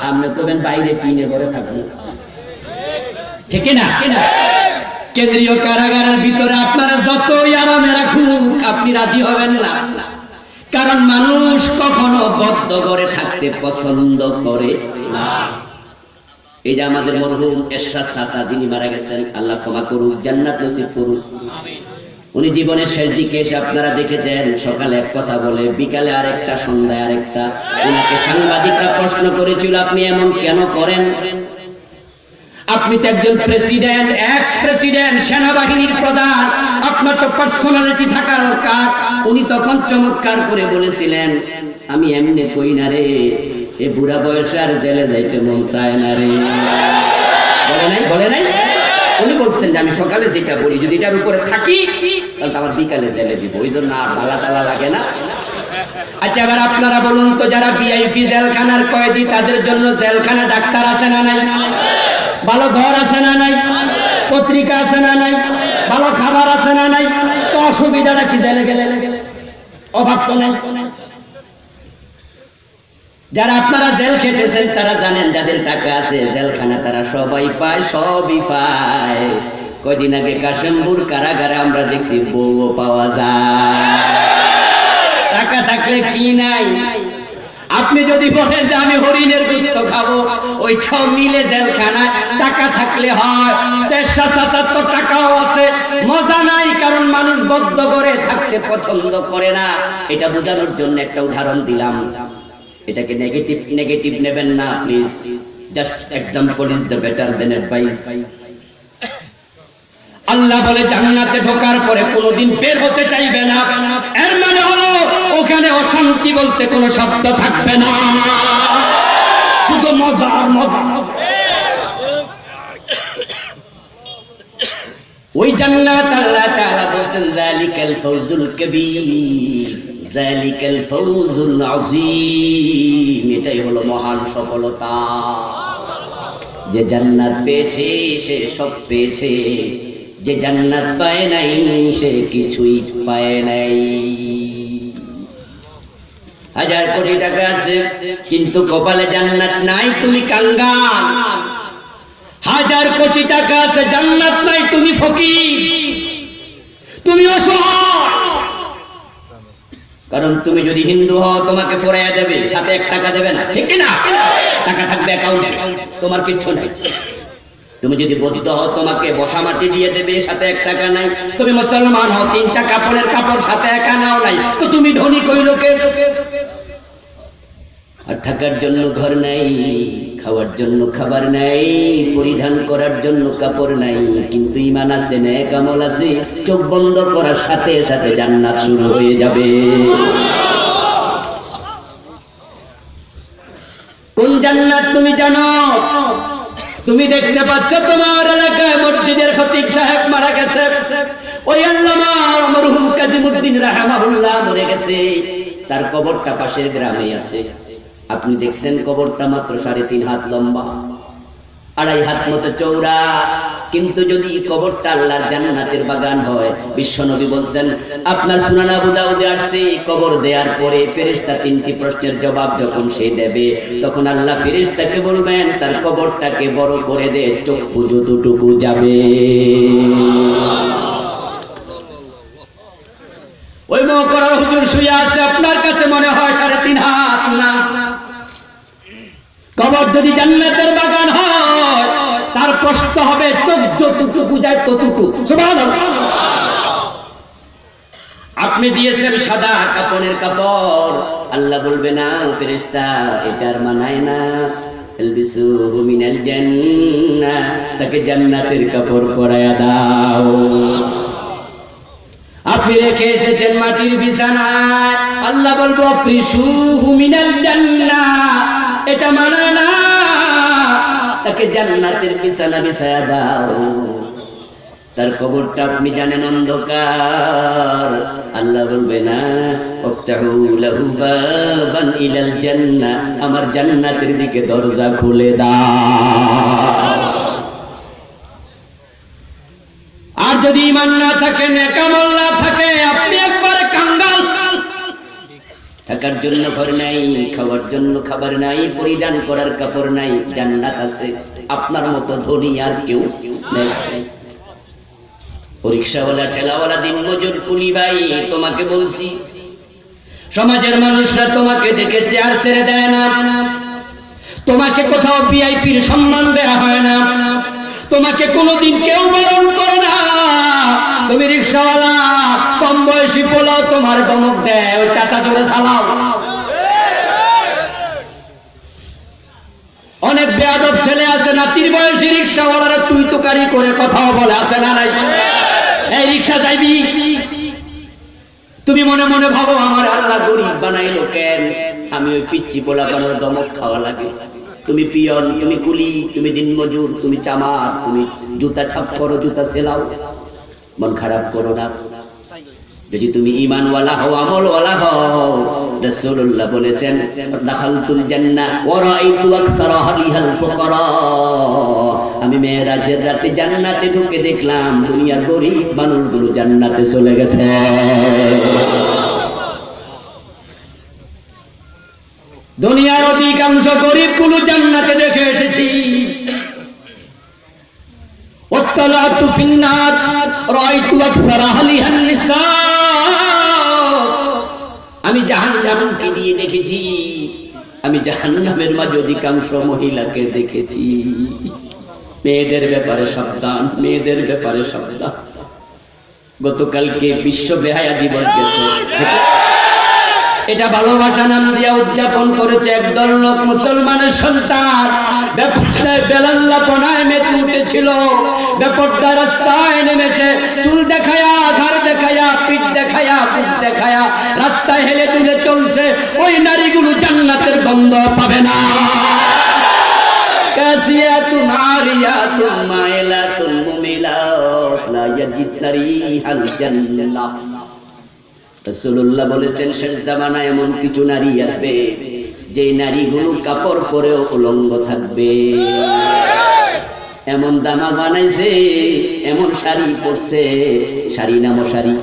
আপনি করবেন বাইরে পিনে ঘরে থাকুন, ঠিক না? কেন্দ্রীয় কারাগারের ভিতরে আপনারা যতই আরামে রাখুন, আপনি রাজি হবেন না। কারণ মানুষ কখনো বদ্ধ ঘরে থাকতে পছন্দ করে না। এই যে আমাদের মরহুম এরশাদ চাচা, যিনি মারা গেছেন, আল্লাহ ক্ষমা করুক, জান্নাত নসিব করুক। উনি জীবনের শেষ দিকে এসে আপনারা দেখেছেন, সকালে এক কথা বলে, বিকালে আরেকটা, সন্ধ্যায় আরেকটা। উনাকে সাংবাদিকরা প্রশ্ন করেছিল, আপনি এমন কেন করেন? আপনি তো একজন প্রেসিডেন্ট, এক্স প্রেসিডেন্ট, সেনাবাহিনীর প্রধান, আপনার তো পার্সোনালিটি থাকা দরকার। উনি তখন চমৎকার করে বলেছিলেন, আমি এমনি কই না রে, এ বুড়া বয়সে আর জেলে যাইতে মন চায় না রে। বলে নাই? উনি বলছেন যে আমি সকালে যেটা বলি যদি এটার উপরে থাকি তাহলে আমার বিকালে জেলে দিব, ওই জন্য আর তালা তালা লাগে না। আচ্ছা এবার আপনারা বলুন তো, যারা ভিআইপি জেলখানার কয়েদি তাদের জন্য জেলখানা ডাক্তার আছে না নাই? ভালো ঘর আছে না নাই? পত্রিকা আছে না নাই? ভালো খাবার আছে না নাই? তো অসুবিধাটা কি জেলে গেলে? অভাব তো নাই। যারা আপনারা জেল খেটেছেন তারা জানেন, যাদের টাকা আছে জেলখানা তারা সবাই পায়, সবই পায়। কয়দিন আগে কাশিমপুর কারাগারে আমরা দেখছি বউও পাওয়া যায়। টাকা থাকলে কি নাই? আপনি যদি বলেন যে আমি হরিণের গোশত খাবো, ওইটাও মিলে জেলখানা। টাকা থাকলে হয়। 77 টাকাও আছে, মজা নাই, কারণ মানুষ বদ্ধ করে থাকতে পছন্দ করে না। এটা বোঝানোর জন্য একটা উদাহরণ দিলাম। এটাকে নেগেটিভ নেবেন না please. Just example is the better than advice. Allah বলে জান্নাতে ঢোকার পরে কোনোদিন বের হতে চাইবে না। এর মানে হলো ওখানে অশান্তি বলতে কোনো শব্দ থাকবে না, শুধু মজা আর মজা। ওই জান্নাত আল্লাহ তাআলা বলেন যালিকাল ফাউজুল কবীর, যালিকাল ফাউজুল আযীম। এটাই হলো মহান সফলতা। যে জান্নাত পেয়েছে সে সব পেয়েছে, যে জান্নাত পায় নাই সে কিছুই পায় নাই। 1000 কোটি টাকা আছে কিন্তু কপালে জান্নাত নাই, তুমি কাঙ্গাল। 1000 কোটি টাকা আছে, জান্নাত নাই, তুমি ফকির, তুমি অসহায়। কারণ তুমি যদি হিন্দু হও তোমাকে পড়াইয়া দেবে, সাথে 1 টাকা দেবে না, ঠিক না? টাকা থাকবে অ্যাকাউন্টে, তোমার কিচ্ছু নাই। তুমি যদি বৌদ্ধ হও তোমাকে বসা মাটি দিয়ে দেবে, সাথে 1 টাকা নাই। তুমি মুসলমান হও, 3টা কাপড়ের কাপড় সাথে একা নাও নাই, তো তুমি ধনী কই লোকে? আর থাকার জন্য ঘর নাই, খাওয়ার জন্য খাবার নাই, পরিধান করার জন্য কাপড় নাই, কিন্তু ঈমান আছে, নেক আমল আছে। চোখ বন্ধ করার সাথে সাথে জান্নাত শুরু হয়ে যাবে। কোন জান্নাত তুমি জানো? তুমি দেখতে পাচ্ছ তোমার এলাকায় মসজিদের খতিব সাহেব মারা গেছে, ওই আল্লামা মরহুম কাজীমউদ্দিন রাহমাহুল্লাহ মরে গেছে, তার কবরটা পাশের গ্রামে আছে। আপনি দেখছেন কবরটা মাত্র 3.5 হাত লম্বা, 2.5 হাত মতো চওড়া। কিন্তু যদি কবরটা আল্লাহর জান্নাতের বাগান হয়, বিশ্বনবী বলছেন, আপনার সুনান আবু দাউদে আসছে, কবর দেওয়ার পরে ফেরেশতা 3টি প্রশ্নের জবাব যখন সে দেবে, তখন আল্লাহ ফেরেশতাকে বলবেন তার কবরটাকে বড় করে দে, চক্ষু যতটুকু যাবে। ওই মহকরার হুজুর শুয়ে আছে, আপনার কাছে মনে হয় 3.5 হাত না। কবর যদি জান্নাতের বাগান হয়, তার প্রশ্ন হবে চোখ যতটুকু যায় ততটুকু। সুবহানাল্লাহ। আপনি দিয়েছেন সাদা কাপড়ের কাপড়, আল্লাহ বলবে না ফেরেশতা এটার মানায় না, ইলবিসুহু মিনাল জান্নাহ, তাকে জান্নাতের কাপড় পরায়া দাও। আপনি রেখে এসেছেন মাটির বিছানায়, আল্লাহ বলবো ফ্রিশুহু মিনাল জান্নাহ, এটা মানায় না, তাকে জান্নাতের বিছানা বিছায়া দাও। তার কবরটা আপনি জানেন অন্ধকার, আল্লাহ বলবে না ওয়াফতাহু লাহু বাবান ইলাল জান্নাহ, আমার জান্নাতের দিকে দরজা খুলে দাও। আর যদি ঈমান না থাকে, নেক আমল না থাকে, আপনি একবারে কাঙ্গাল। থাকার জন্য ঘর নাই, খাওয়ার জন্য খাবার নাই, পরিধান করার কাপড় নাই, জান্নাত আছে। আপনার মতো ধনী আর কেউ নেই। রিকশাওয়ালা, ঠেলাওয়ালা, দিনমজুর, কুলি ভাই, তোমাকে বলছি, সমাজের মানুষরা তোমাকে দেখে চেয়ার ছেড়ে দেয় না, তোমাকে কোথাও ভিআইপির সম্মান দেয়া হয় না, তোমাকে কোনোদিন কেউ বরণ করে না। তুমি রিকশাওয়ালা, কম বয়সী পোলাও তোমার ধমক দেয়, ওই চাচা জোরে চালাও। অনেক বেয়াদব ছেলে আছে, নাতির বয়সী রিকশাওয়ালা তুই তুকারি করে কথাও বলে, আছে না নাই? এই রিকশা যাইবি, তুমি মনে মনে ভাবো আমার আল্লাহ গরিব বানাইলো কেন, আমি ওই পিচ্চি পোলাপানোর দমক খাওয়া লাগে। তুমি পিয়ন, তুমি কুলি, তুমি দিনমজুর, তুমি চামার, তুমি জুতা ছাপ করো, জুতা সেলাও, মন খারাপ করো না। যদি তুমি ঈমানওয়ালা হও, আমলওয়ালা হও, রাসূলুল্লাহ বলেছেন দাখালতুল জান্নাহ ওয়া রাআইতু আকসারা আহলিহাল ফুকারা, আমি মেরাজের রাতে জান্নাতে ঢুকে দেখলাম দুনিয়ার গরিব মানুষগুলো জান্নাতে চলে গেছে। দুনিয়ার অধিকাংশ গরিবগুলো জান্নাতে দেখে এসেছি। ওয়াত্তালাতু ফিন্নার রাআইতু আকসারা আহলিহান নিসা, আমি জাহান্নামকে দিয়ে দেখেছি, আমি জাহান্নামের মাঝে অধিকাংশ মহিলাকে দেখেছি। মেয়েদের ব্যাপারে সাবধান, মেয়েদের ব্যাপারে সাবধান। গতকালকে বিশ্ব বেহায়া দিবস গেছে, এটা ভালোবাসা নাম দিয়া উদযাপন করেছে একদল লোক, মুসলমানের সন্তান বেপরদায় বেলাল্লাপনায় মেতে উঠেছিল, বেপরদায় রাস্তায় নেমেছে, চুল দেখায়া, ঘাড় দেখায়া, পিঠ দেখায়া, বুক দেখায়া রাস্তায় হেলে দুলে চলছে। ওই নারীগুলো জান্নাতের গন্ধ পাবে না। কাসিয়াতুন আরিয়াতুন মাইলাতুন মুমিলাত লা ইয়াজিদনা রিহাল জান্নাহ। রাসূলুল্লাহ বলেছেন শেষ জামানায় এমন কিছু নারী আসবে যে নারীগুলো কাপড় পরেও উলঙ্গ থাকবে। এমন জামা বানাইছে, এমন শাড়ি পরছে, শাড়ি না মশারি,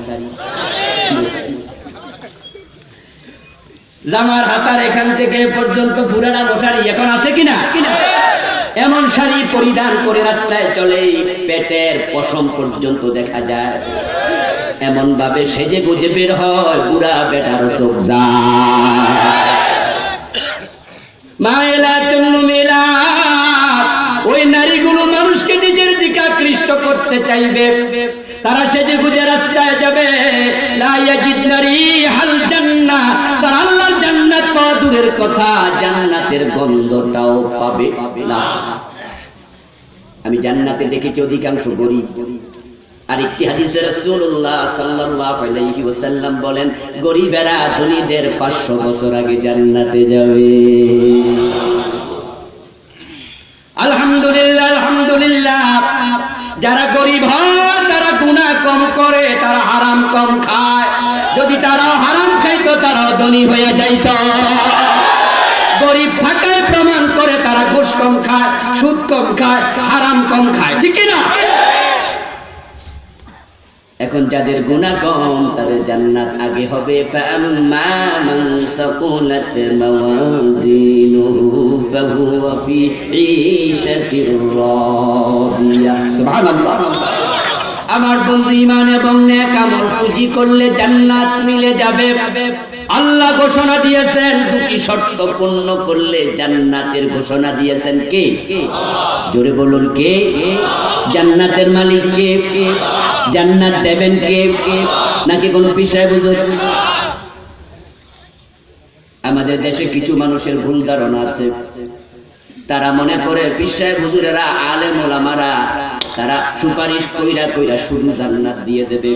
জামার হাতার এখান থেকে পর্যন্ত পুরানা মশারি এখন আছে কিনা? এমন শাড়ি পরিধান করে রাস্তায় চলে, পেটের পশম পর্যন্ত দেখা যায়। এমন ভাবে সেজে গুজে বের হয়, বুড়া বেটার চোখ যায়। মাইলাতুন মুমিলাত, ওই নারীগুলো মানুষকে নিজের দিকে আকৃষ্ট করতে চাইবে, তারা সেজে গুজে রাস্তায় যাবে। লা ইয়াজিদনা রিহাল জান্নাহ, তারা আল্লাহর জান্নাত পাওয়া দূরের কথা, জান্নাতের গন্ধটাও পাবে না। আমি জান্নাতে দেখেছি অধিকাংশ গরিব। আরেকটি হাদিসে রাসূলুল্লাহ সাল্লাল্লাহু আলাইহি ওয়াসাল্লাম বলেন, গরিবেরা ধনীদের 500 বছর আগে জান্নাতে যাবে। আলহামদুলিল্লাহ, আলহামদুলিল্লাহ। যারা গরিব হয় তারা গুনাহ কম করে, তারা হারাম কম খায়। যদি তারা হারাম খাইতো তারাও ধনী হয়ে যাইত। গরিব থাকায় প্রমাণ করে তারা ঘুষ কম খায়, সুদ কম খায়, হারাম কম খায়, ঠিক না? এখন যাদের গুনাহ কম তাদের জান্নাত আগে হবে। ফাআম্মা মান সাকুলাত মাওয়াজিনুহু ফাহুয়া ফি ঈশাতির রাদিয়া। সুবহানাল্লাহ। আমার বন্ধু ঈমান এবং নেক আমল পুঁজি করলে জান্নাত মিলে যাবে। আল্লাহ ঘোষণা দিয়েছেন, দুটি শর্ত পূর্ণ করলে জান্নাতের ঘোষণা দিয়েছেন কে? জোরে বলুন কে? জান্নাতের মালিক কে? জান্নাত দেবেন কে? নাকি কোনো পিসায় বুঝুন? আমাদের দেশে কিছু মানুষের ভুল ধারণা আছে, তারা মনে করে পিসায় হুজুরেরা, আলেম ওলামারা তারা সুপারিশ কইরা কইরা শুধু জান্নাত দিয়ে দেবে।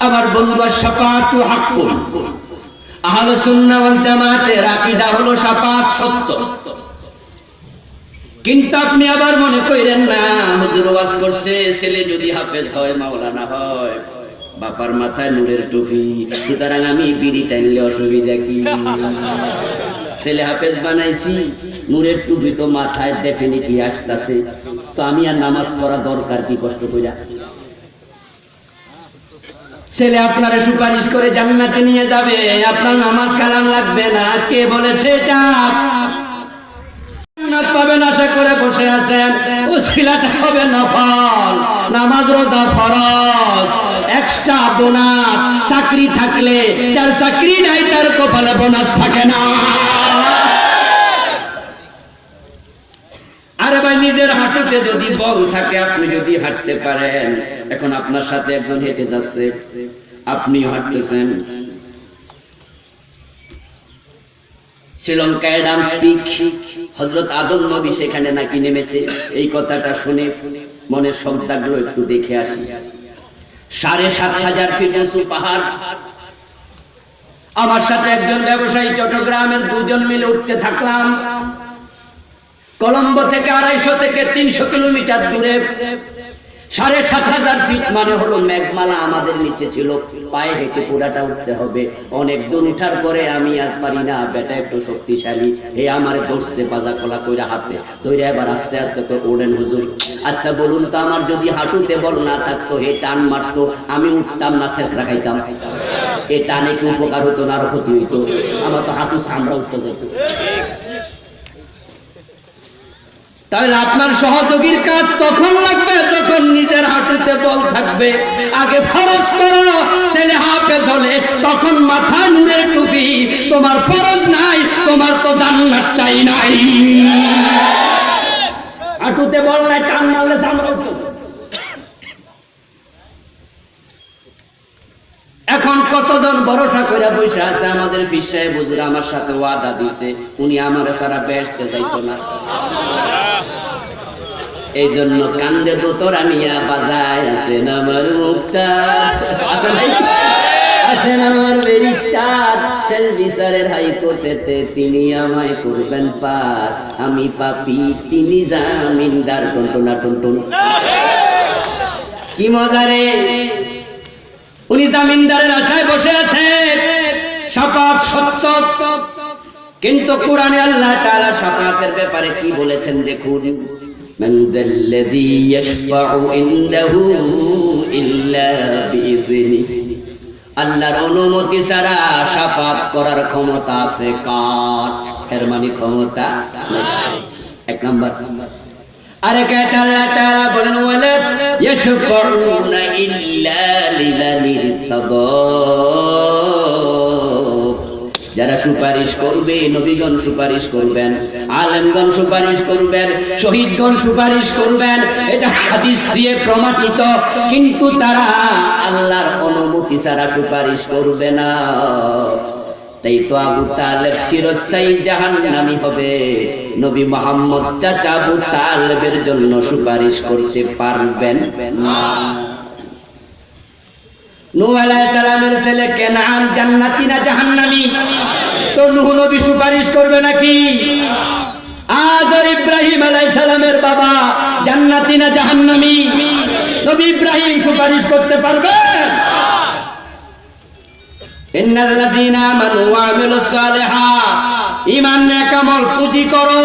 আমার বন্ধু, শাফাআতু হাক্কুন। আহলে সুন্নাহ ওয়াল জামাতের আকীদা হলো শাফাআত সত্য। কিন্তু আপনি আবার মনে করেন না, হুজুর ওয়াজ করছে ছেলে যদি হাফেজ হয়, মাওলানা হয়, বাবার মাথায় নূরের টুপি, সুতরাং আমি বিড়ি টাইনলে অসুবিধা কি? ছেলে হাফেজ বানাইছি, নূরের টুপি তো মাথায় ডেফিনিটলি আসতেছে, তো আমি আর নামাজ পড়া দরকার কি কষ্ট কইরা? ছেলে আপনারা সুপারিশ করে জান্নাতে নিয়ে যাবে, আপনার নামাজ কালাম লাগবে না। কে বলেছে এটা? জান্নাত পাবেন আশা করে বসে আছেন, উসিলাটা হবে নফল, নামাজ রোজা ফরজ, এক্সট্রা বোনাস। চাকরি থাকলে, যার চাকরি নাই তার কপালে বোনাস থাকে না। আরে ভাই, নিজের হাঁটুতে যদি বল থাকে, আপনি যদি হাঁটতে পারেন, এখন আপনার সাথে একজন হেঁটে যাচ্ছে, আপনিও হাঁটতেছেন, শ্রীলঙ্কায় ডাম স্পিক, হযরত আদম নবী সেখানে নাকি নেমেছে। এই কথাটা শুনে মনে শব্দ লাগলো, একটু দেখে আসি। ৭,৫০০ ফিট উঁচু পাহাড়। আমার সাথে একজন ব্যবসায়ী চট্টগ্রামের, দুজন মিলে উঠতে থাকলাম। কলম্বো থেকে ২৫০ থেকে ৩০০ কিলোমিটার দূরে ৭,৫০০ ফিট মানে হলো মেঘমালা আমাদের নিচে ছিল। পায়ে হেঁটে পুরাটা উঠতে হবে। অনেক দূর উঠার পরে আমি আর পারি না, বেটা একটু শক্তিশালী, হে আমার ধরছে বাজা কলা কইরা হাতে ধরে, এবার আস্তে আস্তে করে ওড়েন হুজুর। আচ্ছা বলুন তো, আমার যদি হাঁটুতে বল না থাকতো, হে টান মারতো, আমি উঠতাম না শেষরা খাইতাম? এ টানে কি উপকার হতো না আর ক্ষতি হইতো? আমার তো হাঁটু চামড়া উঠতে যেত। তাহলে আপনার সহযোগীর কাজ তখন লাগবে যখন নিজের হাঁটুতে বল থাকবে। আগে ফরজ করো, ছেলে হাফেজ হলে তখন মাথা নূরের টুপি, তোমার ফরজ নাই, তোমার তো জান্নাতটাই নাই। হাঁটুতে বল নাই, টান মারলে চামড়া উঠতো। এখন কতজন ভরসা করে বসে আছে আমাদের পীর সাহেব হুজুর আমার সাথে ওয়াদা দিছে, উনি আমার সারা বেহেশতে যাইতো না। এই জন্য কান্দে দোতরা নিয়া বাজায়, আছেন আমার মুক্তার, আছেন আমার ব্যারিস্টার, সেন বিচারের হাইকোর্টেতে তিনি আমায় করবেন পার, আমি পাপী তিনি জামিনদার। টুনটুনা টুনটুন, কি মজা রে! উনি জামিনদারের আশায় বসে আছে, শাফাত সত্য। কিন্তু কোরআনে আল্লাহ তাআলা শাফাতের ব্যাপারে কি বলেছেন দেখুন, মান যাল্লাযী ইয়াশফাউ ইনদাহু ইল্লা বিইযনি। আল্লাহর অনুমতি ছাড়া শাফাত করার ক্ষমতা আছে কার? এর মানে ক্ষমতা নাই। এক নাম্বার। আরেক আয়াতে আল্লাহ তাআলা বলেন, ওয়ালা ইয়াশফাউনা ইল্লা লিমান ইরতাদা। যারা সুপারিশ করবে, নবীগণ সুপারিশ করবেন, আলেমগণ সুপারিশ করবেন, শহীদগণ সুপারিশ করবেন, এটা হাদিস দিয়ে প্রমাণিত। কিন্তু তারা আল্লাহর অনুমতি ছাড়া সুপারিশ করবে না। তাই তো আবু তালেব চিরস্থায়ী জাহান্নামী হবে। নবী মুহাম্মদ চাচা আবু তালেবের জন্য সুপারিশ করতে পারবেন না। নূহ আলাইহিস সালামের ছেলে কেনান জান্নাতি না জাহান্নামী? তো নূহ নবী সুপারিশ করবে নাকি? আদর ইব্রাহিম আলাইহিস সালামের বাবা জান্নাতি না জাহান্নামী? নবী ইব্রাহিম সুপারিশ করতে পারবে? ইন্নাল্লাযীনা আমানু ওয়া আমিলুস সালিহাত, ঈমান নেক আমল পুঁজি করো,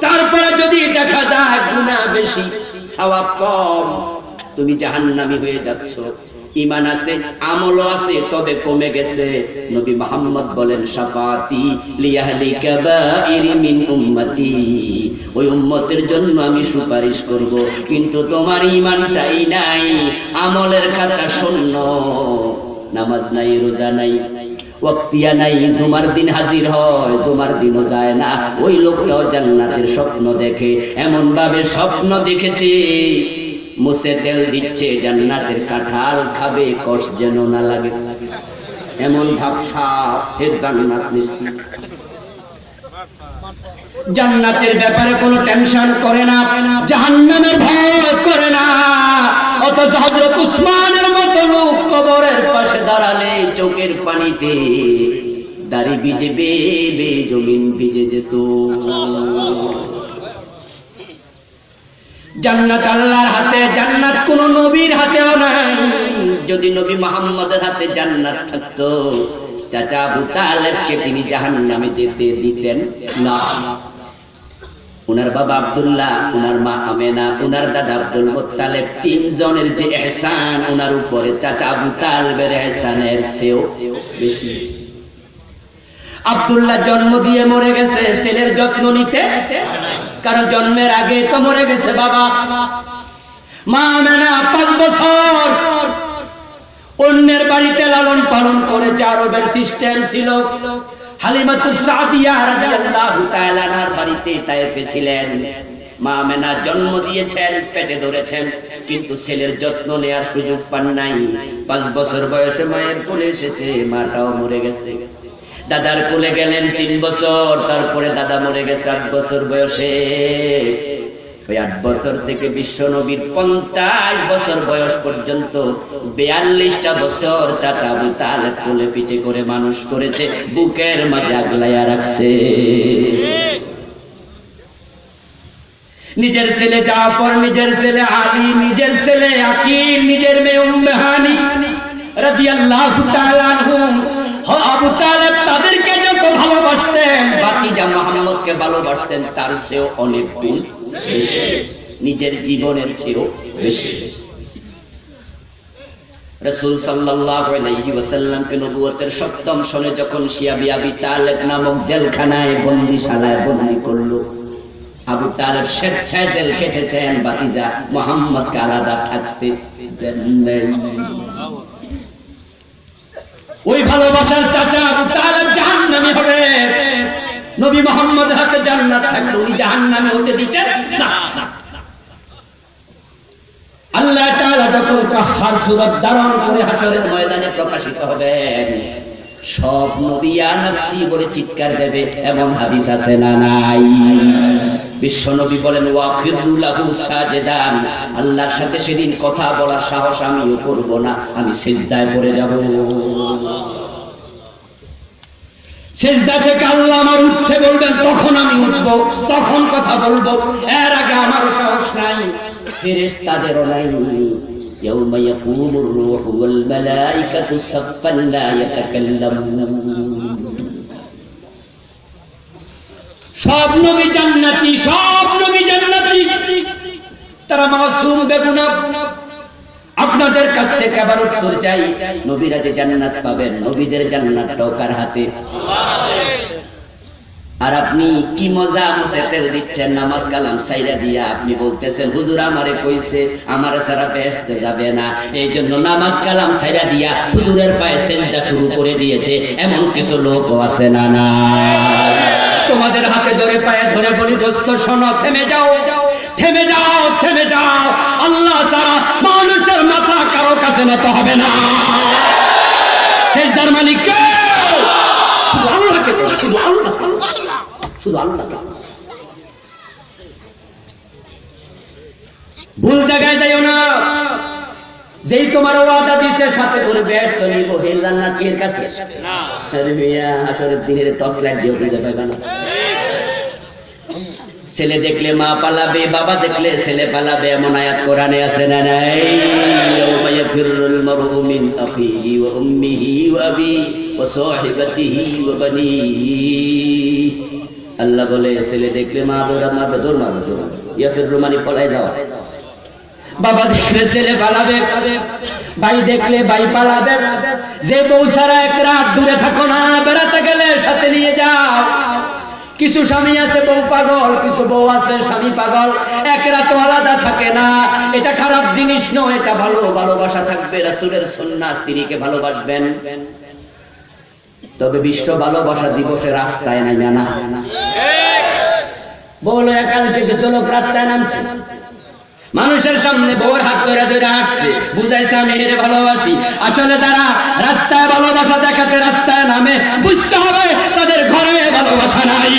তারপরে যদি দেখা যায় গুনাহ বেশি সওয়াব কম, তুমি জাহান্নামী হয়ে যাচ্ছ। ঈমান আছে, আমলও আছে, তবে কমে গেছে। নবী মুহাম্মদ বলেন, শাফাতি লিআহলি কাবাইরি মিন উম্মতি, ওই উম্মতের জন্য আমি সুপারিশ করব। কিন্তু তোমার ঈমানটাই নাই, আমলের খাতা শূন্য, নামাজ নাই, রোজা নাই, ওয়াক্তিয়া নাই, জুমার দিন হাজির হয়, জুমার দিনও যায় না। ওই লোকটাও জান্নাতের স্বপ্ন দেখে, এমন ভাবে স্বপ্ন দেখেছে মুছে তেল দিচ্ছে, জান্নাতের কাঁঠাল খাবে, কষ্ট যেন না লাগে, এমন ভাবসা এর জান্নাত নিশ্চিত। জান্নাতের ব্যাপারে কোনো টেনশন করে না, জাহান্নামের ভয় করে না। অথচ হযরত উসমানের মতো লোক কবরের পাশে দাঁড়ালে চোখের পানিতে দাড়ি ভিজে বেবে জমিন ভিজে যেত। জান্নাত আল্লাহর হাতে, জান্নাত কোন নবীর হাতেও নাই। যদি নবী মুহাম্মদের হাতে জান্নাত থাকতো, চাচা আবু তালেবকে তিনি জাহান্নামে যেতে দিতেন না। উনার বাবা আব্দুল্লাহ, উনার মা আমেনা, উনার দাদা আব্দুল মুত্তালিব, তিনজনের যে ইহসান উনার উপরে, চাচা আবু তালেবের ইহসানের চেয়েও বেশি। আব্দুল্লাহ জন্ম দিয়ে মরে গেছে, ছেলের যত্ন নিতে, কারণ জন্মের আগে তো মরে গেছে বাবা। মা আমেনা 5 বছর অন্যের বাড়িতে লালন পালন করেছে, আরবের সিস্টেম ছিল। হালিমাতুস সাদিয়া রাদিয়াল্লাহু তাআলা আনহার বাড়িতে তায়েফে ছিলেন। মা আমেনা জন্ম দিয়েছেন, পেটে ধরেছেন, কিন্তু ছেলের যত্ন নেয়ার সুযোগ পান নাই। 5 বছর বয়সে মায়ের কোলে এসেছে, মাটাও মরে গেছে। দাদার কোলে গেলেন 3 বছর, তারপরে দাদা মরে গেছে 8 বছর বয়সে। ওই 8 বছর থেকে বিশ্বনবীর 50 বছর বয়স পর্যন্ত 42টা বছর চাচা আবু তালেব কোলে পিঠে করে মানুষ করেছে, বুকের মাঝে আগলাইয়া রাখছে। নিজের ছেলে জাফর, নিজের ছেলে আলী, নিজের ছেলে আকিল, নিজের মেয়ে উম্মে হানি রাদিয়াল্লাহু তাআলা আনহুম, আবু তালেব তাদেরকে যত ভালোবাসতেন, ভাতিজা মুহাম্মদকে ভালোবাসতেন তার চেয়েও অনেক গুণ বেশি, নিজের জীবনের চেয়েও বেশি। রাসূল সাল্লাল্লাহু আলাইহি ওয়াসাল্লামকে নবুয়তের 7ম সনে যখন শিয়া আবি তালেব নামক জেলখানায় বন্দিশালায় বন্দী করলো, আবু তালেব স্বেচ্ছায় জেল কেটেছেন, ভাতিজা মুহাম্মদকে আলাদা থাকতে দেন নাই। ওই ভালোবাসার চাচা আবু তালেব জাহান্নামী হবে, নবী মুহাম্মদের হাতে জান্নাত থাকলে উনি জাহান্নামী হতে দিতেন না। আল্লাহ তাআলা যখন কাহ্হার সূরত ধারণ করে হাশরের ময়দানে প্রকাশিত হবেন, সব নবী ইয়া নফসি বলে চিৎকার দেবে, এমন হাদিস আছে না নাই? বিশ্ব নবী বলেন ওয়াখিরু লাহু সাজিদান, আল্লাহর সাথে সেদিন কথা বলার সাহস আমিও করব না, আমি সিজদায় পড়ে যাব। সিজদা থেকে আল্লাহ আমার উঠতে বলবেন, তখন আমি উঠব, তখন কথা বলবো, এর আগে আমারও সাহস নাই, ফেরেশতাদেরও নাই। ইয়াউমা ইয়াকুমুর রূহু ওয়াল মালাইকাতু সাফফান লা ইয়াতাকাল্লামুন। সব নবী জান্নাতি, সব নবী জান্নাতি, তারা মাসুম বেগুনাহ। আপনাদের কাছ থেকে আবার উত্তর চাই, নবীরা যে জান্নাত পাবেন, নবীদের জান্নাতটাও কার হাতে? আর আপনি কি মজা মুছে তেল দিচ্ছেন নামাজ কালাম সাইরা দিয়া, আপনি বলতেছেন হুজুর আমারে কইছে আমারে সারা বেহেশতে যাবে না, এই জন্য নামাজ কালাম সাইরা দিয়া হুজুরের পায়ে সেজদা শুরু করে দিয়েছে, এমন কিছু লোকও আছে না? না, তোমাদের হাতে ধরে পায়ে ধরে বলি, দোস্ত শোনো, থেমে যাও, থেমে যাও, থেমে যাও। আল্লাহ ছাড়া মানুষের মাথা কারো কাছে নত হবে না। সেজদার মালিক কে? শুধু আল্লাহকে, শুধু আল্লাহ, শুধু আল্লাহ। ভুল জায়গায় যাইও না। যেই তোমার ওয়াদা দিছে সাথে করে বেহেশত নিব, এই জান্নাত এর কাছে না। আরে মিয়া, হাশরের দিনের টর্চ লাইট দিয়ে খুঁজে পাবে না। ছেলে দেখলে মা পালাবে, বাবা দেখলে ছেলে পালাবে, এমন আয়াত কোরআনে আছে না নাই? ইয়াউমা ইয়াফিরুল মারউ মিন আখিহি ওয়া উম্মিহি ওয়া আবিহি ওয়া সাহিবাতিহি ওয়া বানিহি। আল্লাহ বলে ছেলে দেখলে মা দৌড় মারবে, দৌড় মারবে, দৌড়। ইয়াফিরু মানে পলায় যাওয়া। বাবা দেখলে ছেলে পালাবে, ভাই দেখলে ভাই পালাবে। যে বউ ছাড়া এক রাত দূরে থাকো না, বেড়াতে গেলে সাথে নিয়ে যাও। কিছু স্বামী আছে বউ পাগল, কিছু বউ আছে স্বামী পাগল, এক রাত আলাদা থাকে না। এটা খারাপ জিনিস নয়, এটা ভালো। ভালোবাসা থাকবে, রাসূলের সুন্নাহ, স্ত্রীকে ভালোবাসবেন। তবে বিশ্ব ভালোবাসা দিবসে রাস্তায় নামে না। বলো কালকে কিছু লোক রাস্তায় নামছে, মানুষের সামনে বউর হাত ধরে ধরে হাঁটছে, বুঝাইছে আমি এর ভালোবাসি। আসলে যারা রাস্তায় ভালোবাসা দেখাতে রাস্তায় নামে, বুঝতে হবে তাদের ঘরে ভালোবাসা নাই।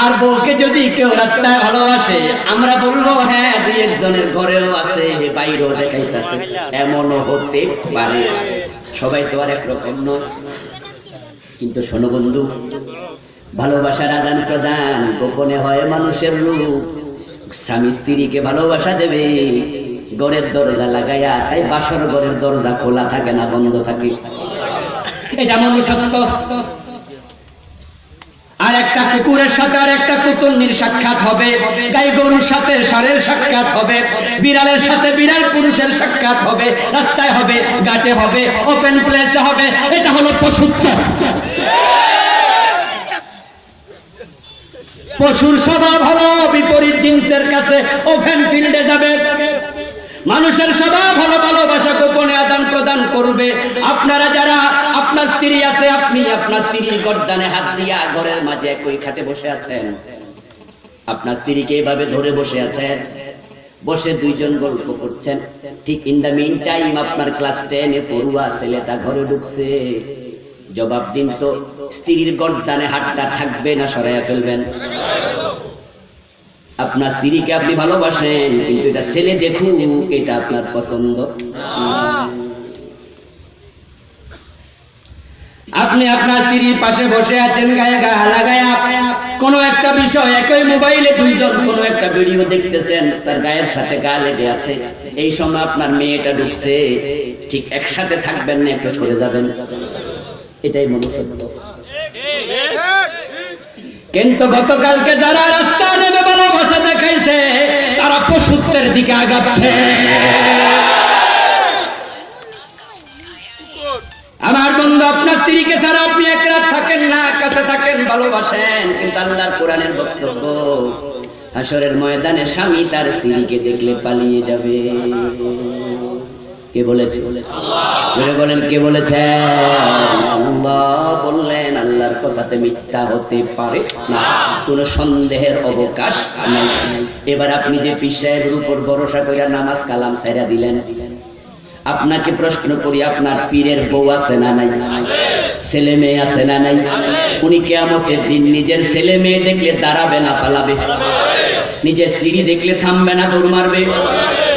আর বউকে যদি কেউ রাস্তায় ভালোবাসে, আমরা বলবো হ্যাঁ দুই একজনের ঘরেও আছে, বাইরেও দেখাইতেছে, এমনও হতে পারে। সবাই তো আর একরকম নয়। কিন্তু শোনো বন্ধু, ভালোবাসার আদান প্রদান গোপনে হয় মানুষের রূপ। স্বামী স্ত্রীকে ভালোবাসা দেবে ঘরের দরজা লাগাইয়া, তাই বাসর ঘরের দরজা খোলা থাকে না, বন্ধ থাকে। এটা মনুষ্যত্ব। আর একটা কুকুরের সাথে আর একটা কুতুন্নির সাক্ষাৎ হবে, গাই গরুর সাথে ষাঁড়ের সাক্ষাৎ হবে, বিড়ালের সাথে বিড়াল পুরুষের সাক্ষাৎ হবে, রাস্তায় হবে, ঘাটে হবে, ওপেন প্লেসে হবে। এটা হলো পশুত্ব। পশুর স্বভাব হলো বিপরীত জিন্সের কাছে ওপেন ফিল্ডে যাবে। মানুষের স্বভাব হলো ভালোবাসা গোপনে আদান প্রদান করবে। আপনারা যারা আপনার স্ত্রী আছে, আপনি আপনার স্ত্রীর গর্দানে হাত দিয়া ঘরের মাঝে একই খাটে বসে আছেন, আপনার স্ত্রীকে এইভাবে ধরে বসে আছেন, বসে দুইজন গল্প করছেন। ঠিক ইন দ্য মিন টাইম আপনার ক্লাস 10-এ পড়ুয়া ছেলেটা ঘরে ঢুকছে। জবাব দিন তো, স্ত্রীর গর্দানে হাতটা থাকবে না সরাইয়া ফেলবেন? আপনার স্ত্রীকে আপনি ভালোবাসেন, কিন্তু এটা ছেলে দেখুক, এটা আপনার পছন্দ। আপনি আপনার স্ত্রীর পাশে বসে আছেন, গায়ে গা লাগায়া কোনো একটা বিষয়, একই মোবাইলে দুইজন কোনো একটা ভিডিও দেখতেছেন, তার গায়ের সাথে গা লেগে আছে। এই সময় আপনার মেয়েটা ঢুকছে, ঠিক একসাথে থাকবেন না, একটু সরে যাবেন। এটাই মনুষ্যত্ব। কিন্তু গতকালকে যারা রাস্তা নেমে ভালোবাসা দেখাইছে, তারা পশুত্বের দিকে আগাচ্ছে। আমার বন্ধু, আপনার স্ত্রীকে ছাড়া আপনি এক রাত থাকেন না, কাছে থাকেন, ভালোবাসেন, কিন্তু আল্লাহর কোরআনের বক্তব্য, হাসরের ময়দানে স্বামী তার স্ত্রীকে দেখলে পালিয়ে যাবে। কে বলেছে? আল্লাহ। বলেন কে বলেছে? আল্লাহ বললেন। আল্লাহর কথাতে মিথ্যা হতে পারে না, কোনো সন্দেহের অবকাশ নাই। এবার আপনি যে পীর সাহেবের উপর ভরসা করে নামাজ কালাম ছাইরা দিলেন, আপনাকে প্রশ্ন করি, আপনার পীরের বউ আছে না নাই? ছেলে মেয়ে আছে না নাই? উনি কিয়ামতের দিন নিজের ছেলে মেয়ে দেখলে দাঁড়াবে না পালাবে? নিজের স্ত্রী দেখলে থামবে না দৌড় মারবে?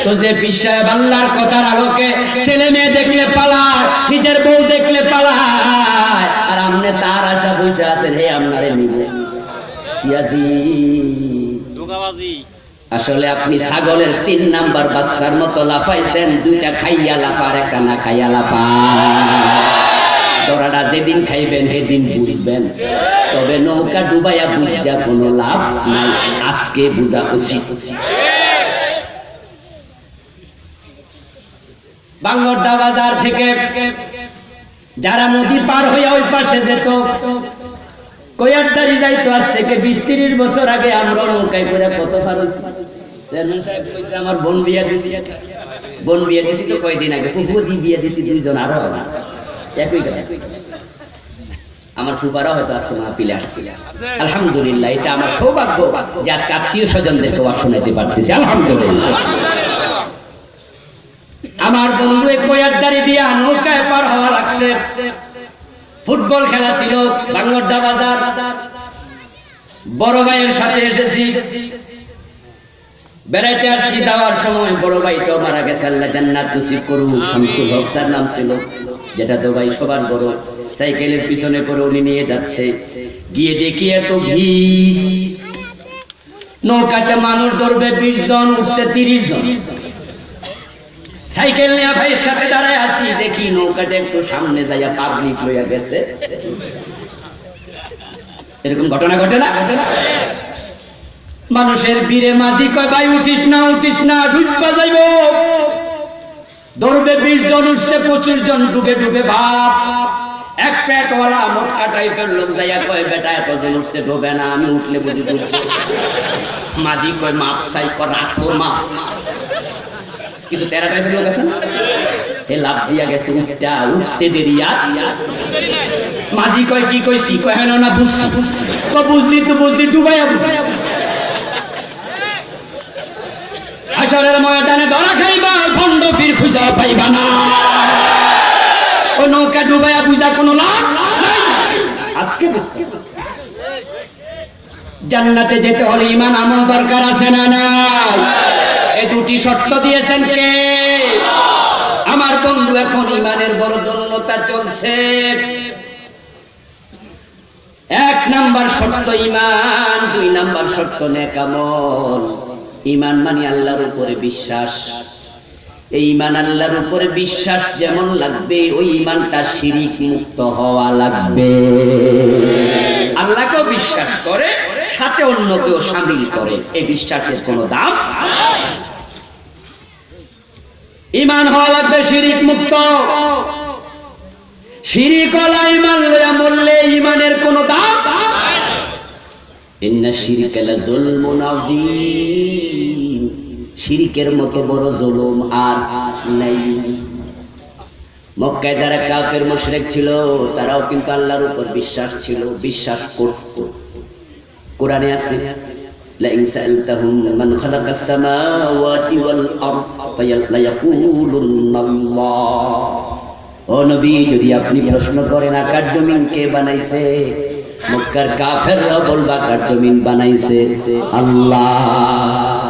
তো যে পীর সাহেব আল্লাহর কথার আলোকে ছেলে মেয়ে দেখলে পালায়, নিজের বউ দেখলে পালায়, আর আপনি তার আশা বসে আছেন, হে আপনারে নিবে আসলে আপনি ছাগলের 3 নাম্বার বাচ্চার মতো লাফাইছেন, 2টা খাইয়া লাফার, একটা না খাইয়া লাফা। দরাটা যেদিন খাইবেন সেদিন বুঝবেন, তবে নৌকা ডুবাইয়া বুঝা কোনো লাভ নাই, আজকে বুঝা উচিত। বাঙ্গরডা বাজার থেকে যারা নদী পার হইয়া ওই পাশে যেত, কয়ারদারি যাইতো, আজ থেকে 20-30 বছর আগে আমরা নৌকায় করে কত পার হইছি। চেয়ারম্যান সাহেব কইছে আমার বোন বিয়া দিছি। বোন বিয়া দিছি তো কয়দিন আগে, ফুফুদি বিয়া দিছি 2 জন, আরো না একই কথা। আমার ফুফারা হয়তো আজকে মাহফিলে আসছে। আলহামদুলিল্লাহ, এটা আমার সৌভাগ্য যে আজকে আত্মীয় স্বজনদেরকে ওয়াজ শোনাতে পারতেছি, আলহামদুলিল্লাহ। আমার বন্ধু কয়ারদারি দিয়া নৌকায় পার হওয়া লাগছে। ফুটবল খেলা ছিল বাঙ্গরডা বাজার, বড় ভাইয়ের সাথে এসেছি, বেড়াইতে আসছি। যাওয়ার সময় বড় ভাইটাও মারা গেছে, আল্লাহ জান্নাত নসিব করুন। শামসুল হক তার নাম ছিল, যেটা তো ভাই সবার বড়। সাইকেলের পিছনে করে উনি নিয়ে যাচ্ছে, গিয়ে দেখি এত ভিড়, নৌকাতে মানুষ ধরবে 20 জন, উঠছে 30 জন। সাইকেল নিয়ে ভাইয়ের সাথে দাঁড়ায় আসি, দেখি নৌকাটা একটু সামনে যাইয়া পাবলিক লইয়া গেছে। এরকম ঘটনা ঘটে না? মানুষের বীরে মাঝি কয়, ভাই উঠিস না, উঠিস না, ডুববা যাইব। ধরবে 20 জন, উঠছে 25 জন, ডুবে ডুবে ভাব। এক পেটওয়ালা মোটা টাইপের লোক যাইয়া কয়, বেটা এতজন উঠছে, ডুবে না, আমি উঠলে বুঝি ডুববো। মাঝি কয়, মাপ চাই, রাখ তোর মাপ। কিছু তেরা টাইপের লোক আছে না, এ লাভ দিয়া গেছে, উঠতে দেরি। মাঝি কয়, কি কইছি? কয়, হ্যাঁ না বুঝছি। বুঝলি তো বুঝলি, ডুবাইয়া হাসরের ময়দানে ধরা খাইবা, ভণ্ড পীর খুঁজা পাইবা না। ও নৌকা ডুবাইয়া বুঝা কোনো লাভ নাই। আজকে বুঝতে জান্নাতে যেতে হলে ঈমান আমল দরকার আছে না নাই? এই 2টি শর্ত দিয়েছেন কে? আমার বন্ধু, এখন ঈমানের বড় দৌলতা চলছে। 1 নাম্বার শর্ত ঈমান, 2 নাম্বার শর্ত নেক আমল। ঈমান মানে আল্লাহর উপরে বিশ্বাস। এই ঈমান আল্লাহর উপরে বিশ্বাস যেমন লাগবে, ওই ঈমানটা শিরিক মুক্ত হওয়া লাগবে। আল্লাহকেও বিশ্বাস করে, সাথে অন্যকেও শামিল করে, এই বিশ্বাসের কোনো দাম। ঈমান হওয়া লাগবে শিরিক মুক্ত। শিরিক ওয়ালা ঈমান লইয়া মরলে ঈমানের কোনো দাম। ইন্না শিরকা লাযুলমুন আযীম, শিরিকের মতো বড় জুলুম আর নাই। মক্কায় যারা কাফের মুশরিক ছিল, তারাও কিন্তু আল্লাহর উপর বিশ্বাস ছিল, বিশ্বাস করত। কোরআনে আছে, لئن سألتهم من خلق السماوات والأرض فليقولن الله ও নবী যদি আপনি প্রশ্ন করেন আকাশ জমিন কে বানাইছে মক্কার কাফেররা বলবে আকাশ জমিন বানাইছে আল্লাহ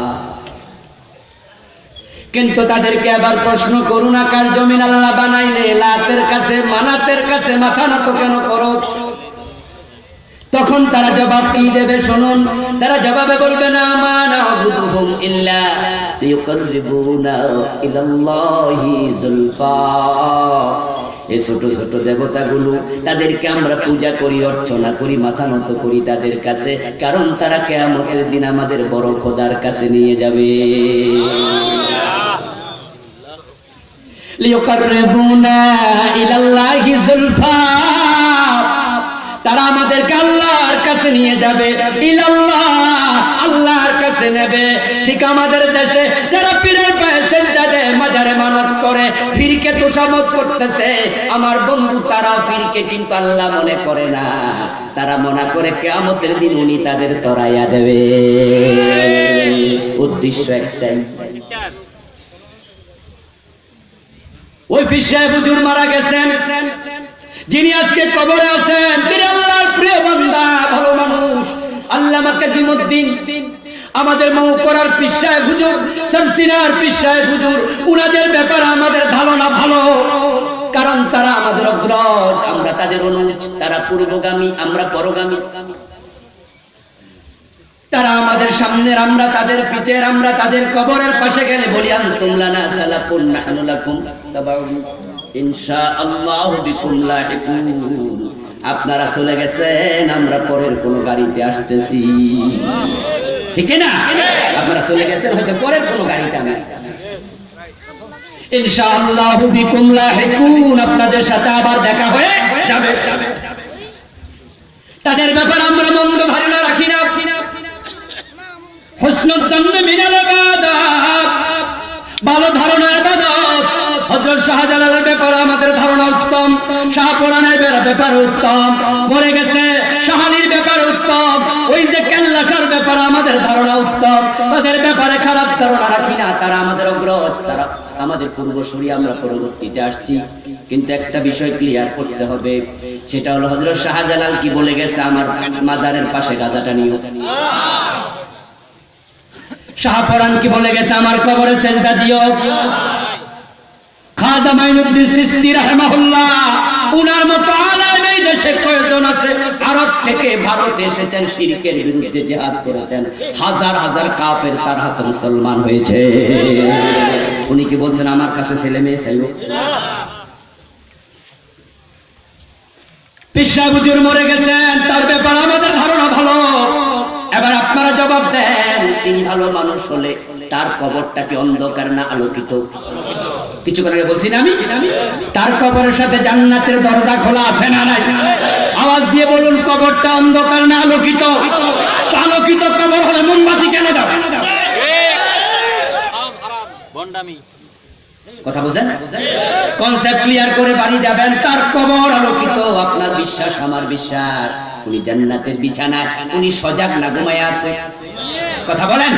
কিন্তু তাদেরকে আবার প্রশ্ন করুন আকাশ জমিন আল্লাহ বানাইলে লাতের কাছে মানাতের কাছে মাথা নত কেন করো তখন তারা জবাব কি দেবে শুনুন তারা জবাবে বলবে না মা না'বুদুহুম ইল্লা লিয়ুকাররিবুনা ইলাল্লাহি যুলফা এই ছোট ছোট দেবতাগুলো তাদেরকে আমরা পূজা করি অর্চনা করি মাথা নত করি তাদের কাছে কারণ তারা কিয়ামতের দিন আমাদের বড় খোদার কাছে নিয়ে যাবে লিয়ুকাররিবুনা ইলাল্লাহি যুলফা তারা আমাদেরকে আল্লাহর কাছে নিয়ে যাবে ইলাল্লাহ আল্লাহর কাছে নেবে ঠিক আমাদের দেশে যারা পীরের পায়ে সিজদা দেয় মাজারে মানত করে পীরকে তোষামত করতেছে আমার বন্ধু তারা পীরকে কিন্তু আল্লাহ মনে করে না তারা মনে করে কিয়ামতের দিন উনি তাদের তরাইয়া দেবে উদ্দেশ্য একটাই ওই পীর সাহেব হুজুর মারা গেছেন যিনি আজকে কবরে আছেন তিনি আল্লাহর প্রিয় বান্দা ভালো মানুষ আল্লামা কাজীমউদ্দিন আমাদের মৌকরার পীর সাহেব হুজুর শামসিনার পীর সাহেব হুজুর উনাদের ব্যাপারে আমাদের ধারণা ভালো কারণ তারা আমাদের অগ্রজ আমরা তাদের অনুজ তারা পূর্বগামী আমরা পরগামী তারা আমাদের সামনের আমরা তাদের পিছের আমরা তাদের কবরের পাশে গেলে বলি আনতুম লানা সালাফুন নাহনু লাকুম তাবাউন ইনশাআল্লাহু বিকুম লাহিকুন আপনারা চলে গেছেন আমরা পরের কোন গাড়িতে আসতেছি ঠিক না আপনারা চলে গেছেন হয়তো পরের কোন গাড়িতে আমরা ইনশাআল্লাহু বিকুম লাহিকুন আপনাদের সাথে আবার দেখা হয়ে যাবে তাদের ব্যাপারে আমরা মন্দ ধারণা রাখি না হুসনুল জান্নাহ মিনাল ইবাদাত ভালো ধারণা ইবাদত হযরত শাহজালালের ব্যাপারে আমাদের ধারণা উত্তম শাহপুরানের ব্যাপারে উত্তম পড়ে গেছে শাহালির ব্যাপারে উত্তম ওই যে কেল্লাসার ব্যাপারে আমাদের ধারণা উত্তম তাদের ব্যাপারে খারাপ ধারণা রাখি না তারা আমাদের অগ্রজ তারা আমাদের পূর্বসূরি আমরা পরবর্তীতে আসছি কিন্তু একটা বিষয় ক্লিয়ার করতে হবে সেটা হলো হযরত শাহজালাল কি বলে গেছে আমার মাজারের পাশে গাজাটা নিও শাহপুরান কি বলে গেছে আমার কবরে সেজদা দিও খাজা মাইনুদ্দিন চিশতি রাহিমাহুল্লাহ উনার মতো আলেম এই দেশে কয়জন আছে আরব থেকে ভারতে এসেছেন শিরকের বিরুদ্ধে জিহাদ করেছেন হাজার হাজার কাফের তার হাতে মুসলমান হয়েছে উনি কি বলছেন আমার কাছে ছেলে মেয়ে চাইব পীর সাহেব হুজুর মরে গেছেন তার ব্যাপারে আমাদের ধারণা ভালো এবার আপনারা জবাব দেন তিনি ভালো মানুষ হলে তার কবরটা কি অন্ধকার না আলোকিত কিছু করে বলছি না আমি তার কবরের সাথে জান্নাতের দরজা খোলা আছে না নাই আওয়াজ দিয়ে বলুন কবরটা অন্ধকার না আলোকিত আলোকিত কবর হলে মোমবাতি কেন দাও বন্ডামি কথা বুঝেন কনসেপ্ট ক্লিয়ার করে বাড়ি যাবেন তার কবর আলোকিত আপনার বিশ্বাস আমার বিশ্বাস উনি জান্নাতের বিছানা উনি সজাগ না ঘুমায় আছে কথা বলেন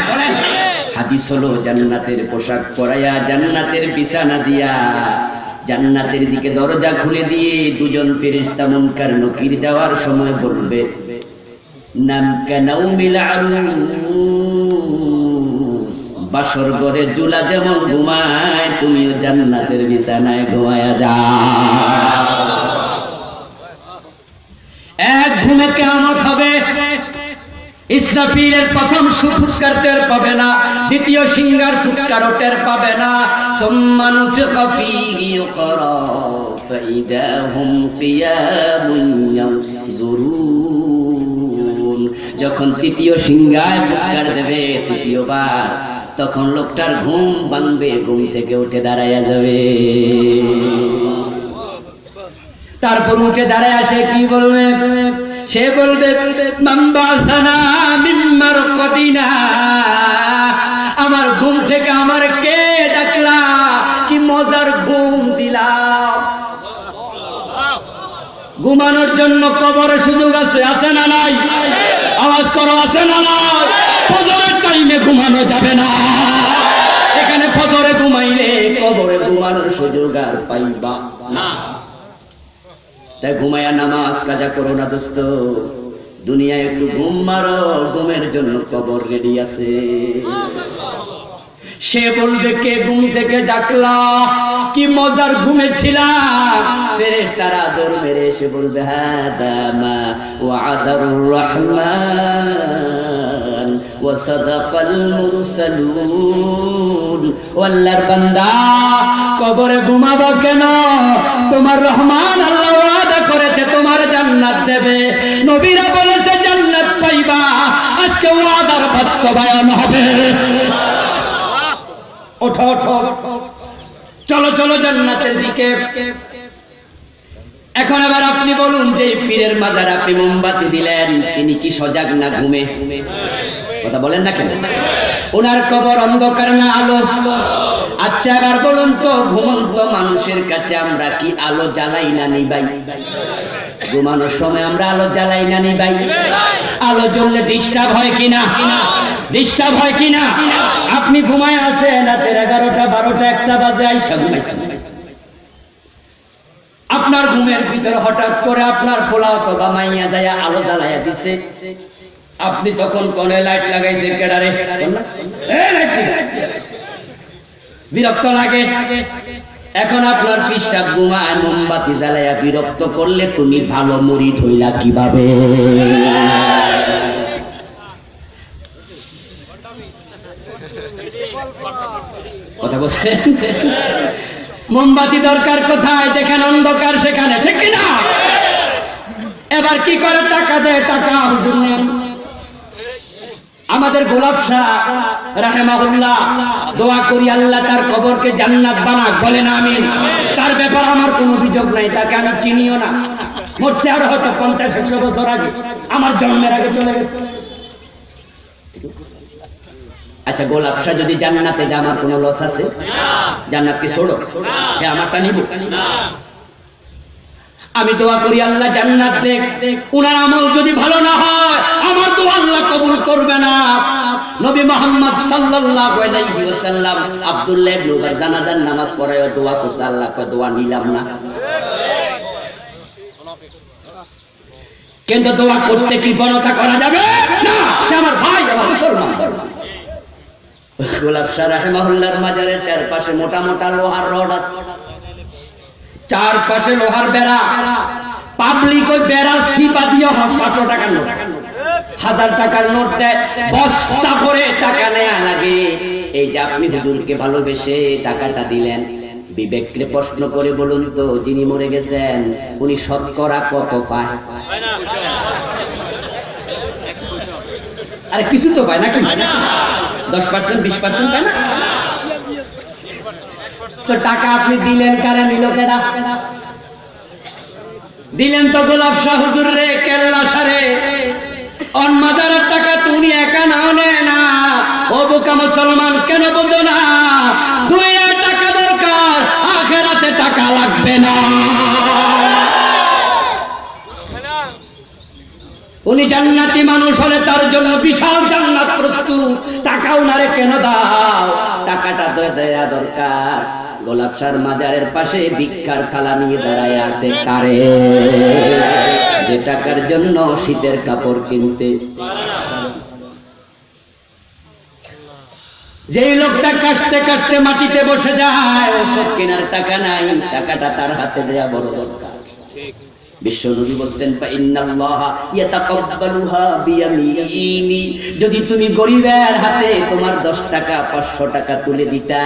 হাদিস হলো জান্নাতের পোশাক পরাইয়া জান্নাতের বিছানা দিয়া জান্নাতের দিকে দরজা খুলে দিয়ে দুজন ফেরেশতা মুনকার নকির যাওয়ার সময় বলবে নাম কানাউমিল আরুস বাসর ঘরে জুলা যেমন ঘুমায় তুমিও জান্নাতের বিছানায় ঘুমায়া যাও এক ঘুমে কিয়ামত হবে ইসরাফিলের প্রথম ফুৎকার টের পাবে না দ্বিতীয় সিংহার ফুৎকার টের পাবে না সুম্মা নুফিখা ফীহি উখরা ফাইদা হুম কিয়ামুন ইয়ানজুরুন যখন তৃতীয় সিংহায় ফুৎকার দেবে তৃতীয়বার তখন লোকটার ঘুম ভাঙবে ঘুম থেকে উঠে দাঁড়ায়া যাবে তারপর উঠে দাঁড়ায় আসে কি বলবে সে বলবে মামবাসানা মিম্মার কদিনা আমার ঘুম থেকে আমার কে ডাকলা কি মজার ঘুম দিলাম ঘুমানোর জন্য কবরে সুযোগ আছে আছে না নাই আওয়াজ করো আছে না নাই ফজরের টাইমে ঘুমানো যাবে না। এখানে ফজরে ঘুমাইলে কবরে ঘুমানোর সুযোগ আর পাইবা না। তাই ঘুমায়া নামাজ কাজা করো না দোস্ত, দুনিয়ায় একটু ঘুম মারো, ঘুমের জন্য কবর রেডি আছে। সে বলবে কে ঘুম থেকে ডাকলা, কি মজার ঘুমেছিলাম। ফেরেশতারা দৌড় মেরে এসে বলবে হাদা মা ওয়াদার রহমান ওয়া সাদাকাল মুরসালুন। আল্লাহর বান্দা কবরে ঘুমাবো কেন? তোমার রহমান আল্লাহ ওয়াদা করেছে তোমার জান্নাত দেবে, নবীরা বলেছে জান্নাত পাইবা। আজকে ওয়াদার বাস্তবায়ন হবে। ওঠো ওঠো, চলো চলো জান্নাতের দিকে। এখন আবার আপনি বলুন যে পীরের মাজার আপনি মোমবাতি দিলেন, তিনি কি সজাগ না ঘুমে? কথা বলেন না কেন? ওনার কবর অন্ধকার না আলো? আচ্ছা এবার বলুন তো ঘুমন্ত মানুষের কাছে আমরা কি আলো জ্বালাই না নিবাই? ঘুমানোর সময় আমরা আলো জ্বালাই না নিবাই? আলো জ্বললে ডিস্টার্ব হয় কিনা? ডিস্টার্ব হয় কিনা? আপনি ঘুমায় আছেন, রাতের 11টা 12টা 1টা বাজে আইসা ঘুমাইছেন। আপনার ঘুমের ভিতর হঠাৎ করে আপনার পোলা অথবা মাইয়া যায় আলো জ্বালাইয়া দিছে, আপনি তখন কোনে লাইট লাগাইছে কেডারে? বিরক্ত লাগে। এখন আপনার পিসাব ঘুমায় মোমবাতি জ্বালাইয়া বিরক্ত করলে তুমি ভালো মুরিদ হইলা কিভাবে? কথা বলছেন? মোমবাতি দরকার কোথায়? যেখানে অন্ধকার সেখানে, ঠিক কিনা? এবার কি করে? টাকা দেয়, টাকা আমাদের গোলাপ শাহ রাহেমাহুল্লাহ দোয়া করি আল্লাহ তার কবরকে জান্নাত বানাক, বলেন আমিন। তার ব্যাপার আমার কোনো অভিযোগ নাই, তাকে আমি চিনিও না। মরছে আর হয়তো 50-100 বছর আগে, আমার জন্মের আগে চলে গেছে। আচ্ছা গোলাপ শাহ যদি জান্নাতে যায় আমার কোনো লস আছে? জান্নাত কি ছোড়ো? আমারটা নিব? আমি দোয়া করি আল্লাহ জান্নাত দেখ। উনার আমল যদি ভালো না হয় আমার দোয়া আল্লাহ কবুল করবে না। নবী মুহাম্মদ সাল্লাল্লাহু আলাইহি ওয়াসাল্লাম আব্দুল্লাহ ইবনে উমর জানাজার নামাজ পড়ায় দোয়া করছে, আল্লাহ কয় দোয়া নিলাম না। কিন্তু দোয়া করতে কি বনতা করা যাবে না? সে আমার ভাই, আমার মুসলমান। গোলাপ শাহ রাহিমাহুল্লাহর মাজারের চারপাশে মোটা মোটা লোহার রড আছে, চারপাশে লোহার বেড়া। পাবলিক ওই বেড়ার সিপা দিয়ে 500 টাকার নোট, 1000 টাকার নোট দেয়, বস্তা করে টাকা নেয়া লাগে। এই যে আপনি হুজুরকে ভালোবেসে টাকাটা দিলেন, বিবেককে প্রশ্ন করে বলুন তো যিনি মরে গেছেন উনি শতকরা কত পায়? আরে কিছু তো পায় নাকি? 10%, 20% পায় না? তো টাকা আপনি দিলেন কারে? নিল কেডা? দিলেন তো গোলাপ শাহ হুজুর রে, কেল্লা সারে। অন মাজারের টাকা তুমি একা নাও নেয় না। ও বোকা মুসলমান, কেন বুঝো না? দুনিয়ায় টাকা দরকার, আখিরাতে টাকা লাগবে না। উনি জান্নাতি মানুষ হলে তার জন্য বিশাল জান্নাত প্রস্তুত। টাকা উনারে কেন দাও? টাকাটা দেয়া দরকার। গোলাপ শাহর মাজারের পাশে ভিক্ষার থালা নিয়ে দাঁড়ায় আছে কারে? যে টাকার জন্য শীতের কাপড় কিনতে। যেই লোকটা কাশতে কাশতে মাটিতে বসে যায়, ওষুধ কেনার টাকা নাই, টাকাটা তার হাতে দেয়া বড় দরকার। বিশ্বনবী বলছেন ইন্নাল্লাহা ইয়াতাকাব্বালুহা বিয়ামিনি। যদি তুমি গরিবের হাতে তোমার 10 টাকা 500 টাকা তুলে দিতা,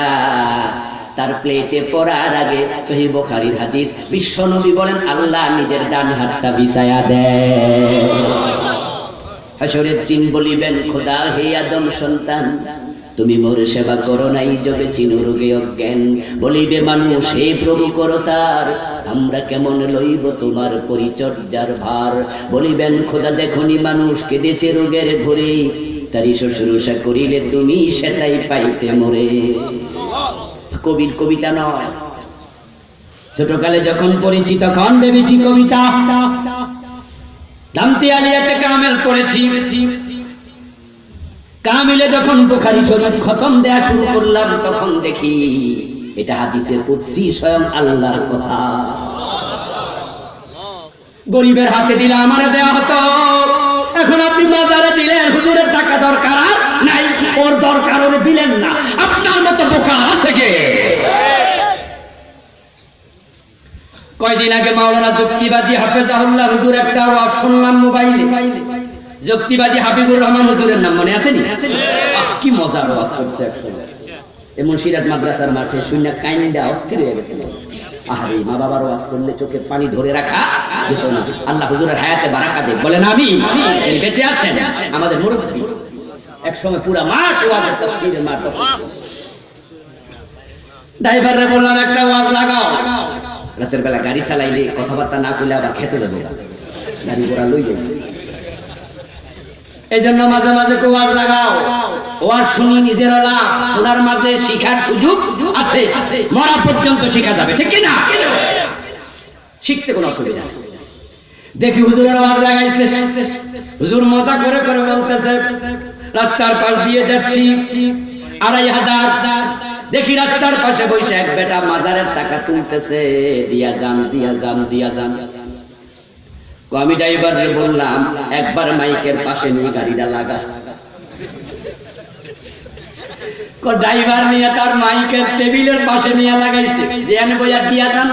তার প্লেটে পড়ার আগে, সহিহ বুখারীর হাদিস, বিশ্বনবী বলেন আল্লাহ নিজের ডান হাতটা বিছায়া দেয়। হাসরের দিন বলিবেন খোদা হে আদম সন্তান, তুমি মোর সেবা করো নাই জবে চিনু রোগে অজ্ঞান। বলিবে মানুষ হে প্রভু করো তার, আমরা কেমন লইব তোমার পরিচর্যার ভার। বলিবেন খোদা দেখনি মানুষ কেঁদেছে রোগের ঘরে, তারই শুশ্রূষা করিলে তুমি সেটাই পাইতে মোরে। কবির কবিতা নয়, ছোটকালে যখন পড়েছি তখন ভেবেছি কবিতা। দামতি আলিয়াতে কামেল করেছি, কামিলে যখন বুখারী শরীফ খতম দেয়া শুরু করলাম তখন দেখি এটা হাদিসে কুদসি, স্বয়ং আল্লাহর কথা। গরিবের হাতে দিলে আমারে দেয়া হতো, এখন আপনি মাজারে দিলেন, হুজুরের টাকা দরকার আর নাই, ওর দরকার ওরে দিলেন না। আপনার মতো বোকা আছে কে? কয়দিন আগে মাওলানা যুক্তিবাদী হাফেজাহুল্লাহ হুজুর একটা ওয়াজ শুনলাম মোবাইলে। যুক্তিবাদী হাবিবুর রহমান হুজুরের নাম মনে আছে নি? কি মজার ওয়াজ করতে একসময় এমন সিরাত মাদ্রাসার মাঠে শূন্য কাইন্ডা অস্থির হয়ে গেছিল। আরে মা বাবার ওয়াজ করলে চোখের পানি ধরে রাখা যেত না। আল্লাহ হুজুরের হায়াতে বারাকা দেখ, বলেন আমি বেঁচে আছেন আমাদের মুরব্বি। একসময় পুরা মাঠ ওয়াজের তাফসীরের মাঠ। ড্রাইভাররে বললাম একটা ওয়াজ লাগাও, রাতের বেলা গাড়ি চালাইলে কথাবার্তা না করলে আবার খেতে যাবো, গাড়ি ঘোড়া লই যাই। এই জন্য মাঝে মাঝে ওয়াজ লাগাও, ওয়াজ শুনি নিজের লাভ, শোনার মাঝে শিখার সুযোগ আছে, মরা পর্যন্ত শিখা যাবে, ঠিক কি না? শিখতে কোনো অসুবিধা নেই। দেখি হুজুরের ওয়াজ লাগাইছে, হুজুর মজা করে করে বলতেছে রাস্তার পাশ দিয়ে যাচ্ছি 2500, দেখি রাস্তার পাশে বসে এক বেটা মাজারের টাকা তুলতেছে, দিয়া যান দিয়া যান দিয়া যান। আমি ড্রাইভারে বললাম একবার মাইকের পাশে নিয়ে গাড়িটা লাগা। ড্রাইভার নিয়ে তার মাইকের টেবিলের পাশে নিয়ে লাগাইছে, যে আমি বইয়া দিয়া যান।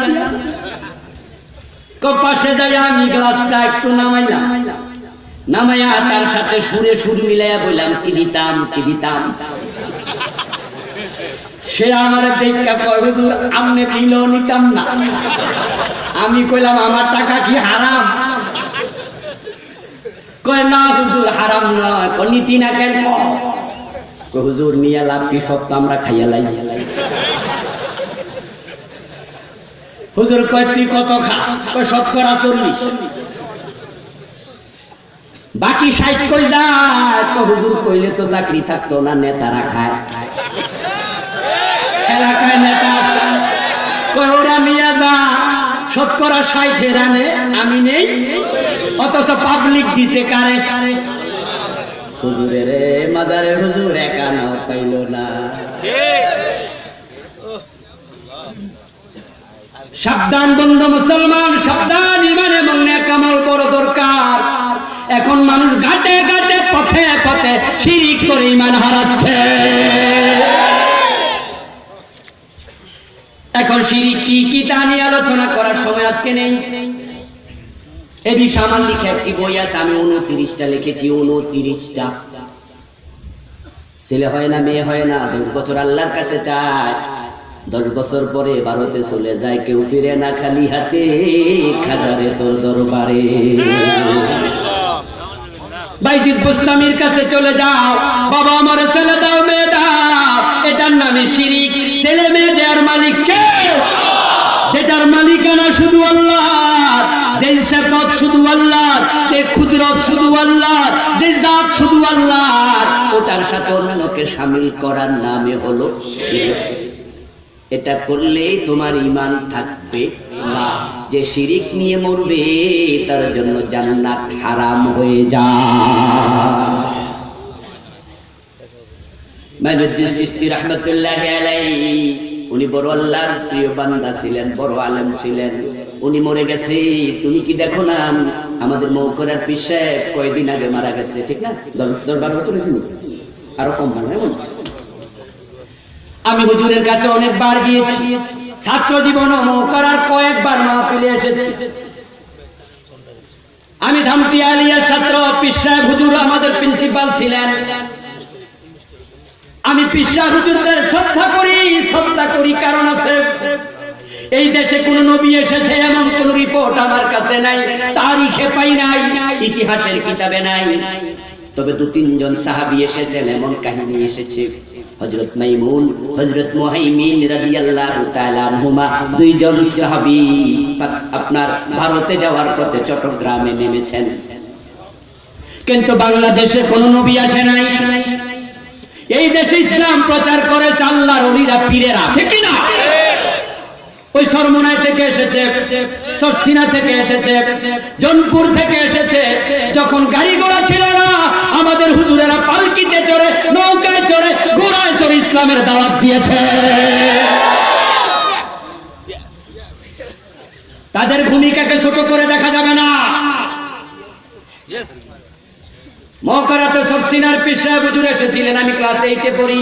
পাশে যাই আমি গ্লাসটা একটু নামাইলাম, নামাইয়া তার সাথে সুরে সুর মিলাইয়া বললাম কি দিতাম কি দিতাম। সে আমার দেখা কয় হুজুর আমনে দিল নিতাম না। আমি কইলাম আমার টাকা কি হারাম? কয় না হুজুর হারাম নয়। কই নীতি না কেন? কয় হুজুর নিয়া লাভ কি, সব তো আমরা খাইয়া লাই। হুজুর কয় তুই কত খাস? কয় 40। বাকি 60 কই যায়? কয় হুজুর কইলে তো চাকরি থাকতো না, নেতারা খায়, এলাকায় নেতা আছে। কয় ওরা নিয়ে যা, 60 রানে আমি নেই, অথচ পাবলিক দিছে কারে? হুজুরের মাজারের হুজুর একা নাও পাইল না। সাবধান বন্ধু মুসলমান, সাবধান, ইমান এবং নেক আমল বড় দরকার। এখন মানুষ ঘাটে ঘাটে পথে পথে শিরিক করে ইমান হারাচ্ছে। এখন শিরিক কি কি তা নিয়ে আলোচনা করার সময় আজকে নেই। এ বিষয়ে আমার লিখে একটি বই আছে, আমি 29টা লিখেছি। 29টা। ছেলে হয় না, মেয়ে হয় না, 10 বছর আল্লাহর কাছে চায়, 10 বছর পরে ভারতে চলে যায়, কেউ ফিরে না খালি হাতে, খাজারে তোর দরবারে। বাইজিদ বুস্তামির কাছে চলে যাও, বাবা আমার ছেলে দাও মেয়ে দাও, এটার নামে শিরিক। ছেলে মেয়ে দেওয়ার মালিক কে? সেটার মালিকানা শুধু আল্লাহ, যে সিফাত শুধু আল্লাহ, যে কুদরত শুধু আল্লাহ, যে জাত শুধু আল্লাহ, ওটার সাথে অন্যকে শামিল করার নামে হলো শিরক। এটা করলে তোমার ঈমান থাকবে না। যে শিরিক নিয়ে মরবে তার জন্য জান্নাত হারাম হয়ে যায়। মাইনুদ্দিন চিশতি রাহমাতুল্লাহি আলাইহি, উনি বড় আল্লাহর প্রিয় বান্দা ছিলেন, বড় আলেম ছিলেন। উনি মরে গেছে, তুমি কি দেখো না আমাদের মৌকরার পীর সাহেব কয়েকদিন আগে মারা গেছে, ঠিক না? 10-12 বছর হয়েছে, আরো কম হয় না? আমি হুজুরের কাছে অনেকবার গিয়েছি, ছাত্র জীবনে মৌকরার কয়েকবার মাহফিলে এসেছি। আমি ধামতি আলিয়ার ছাত্র, পীর সাহেব হুজুর আমাদের প্রিন্সিপাল ছিলেন। আমি পীর সাহেব হুজুরদের শ্রদ্ধা করি, কারণ আছে এই দেশে কোন নবী এসেছে এমন কোন রিপোর্ট আমার কাছে নাই, তারিখে পাই নাই, ইতিহাসের কিতাবে নাই। তবে 2-3 জন সাহাবী এসেছেন, এমন কাহিনী এসেছে। হযরত মাইমুন, হযরত মুহাইমিন রাদিয়াল্লাহু তাআলা আনহুমা, 2 জন সাহাবী আপনার ভারতে যাওয়ার পথে চট্টগ্রামে নেমেছেন, কিন্তু বাংলাদেশে কোন নবী আসে নাই। এই দেশে ইসলাম প্রচার করেছে আল্লাহর ওলিরা, পীরেরা, ঠিক কি না? ওই সরমনাই থেকে এসেছে, সরসিনা থেকে এসেছে, জনপুর থেকে এসেছে। যখন গাড়ি ঘোড়া ছিল না, আমাদের হুজুরেরা পালকিতে চড়ে, নৌকায় চড়ে, ঘোড়ায় চড়ে ইসলামের দাওয়াত দিয়েছে। তাদের ভূমিকাকে ছোট করে দেখা যাবে না। মহকারাতে সরসিনার পীর সাহেব হুজুর এসেছিলেন, আমি ক্লাস 8-এ পড়ি,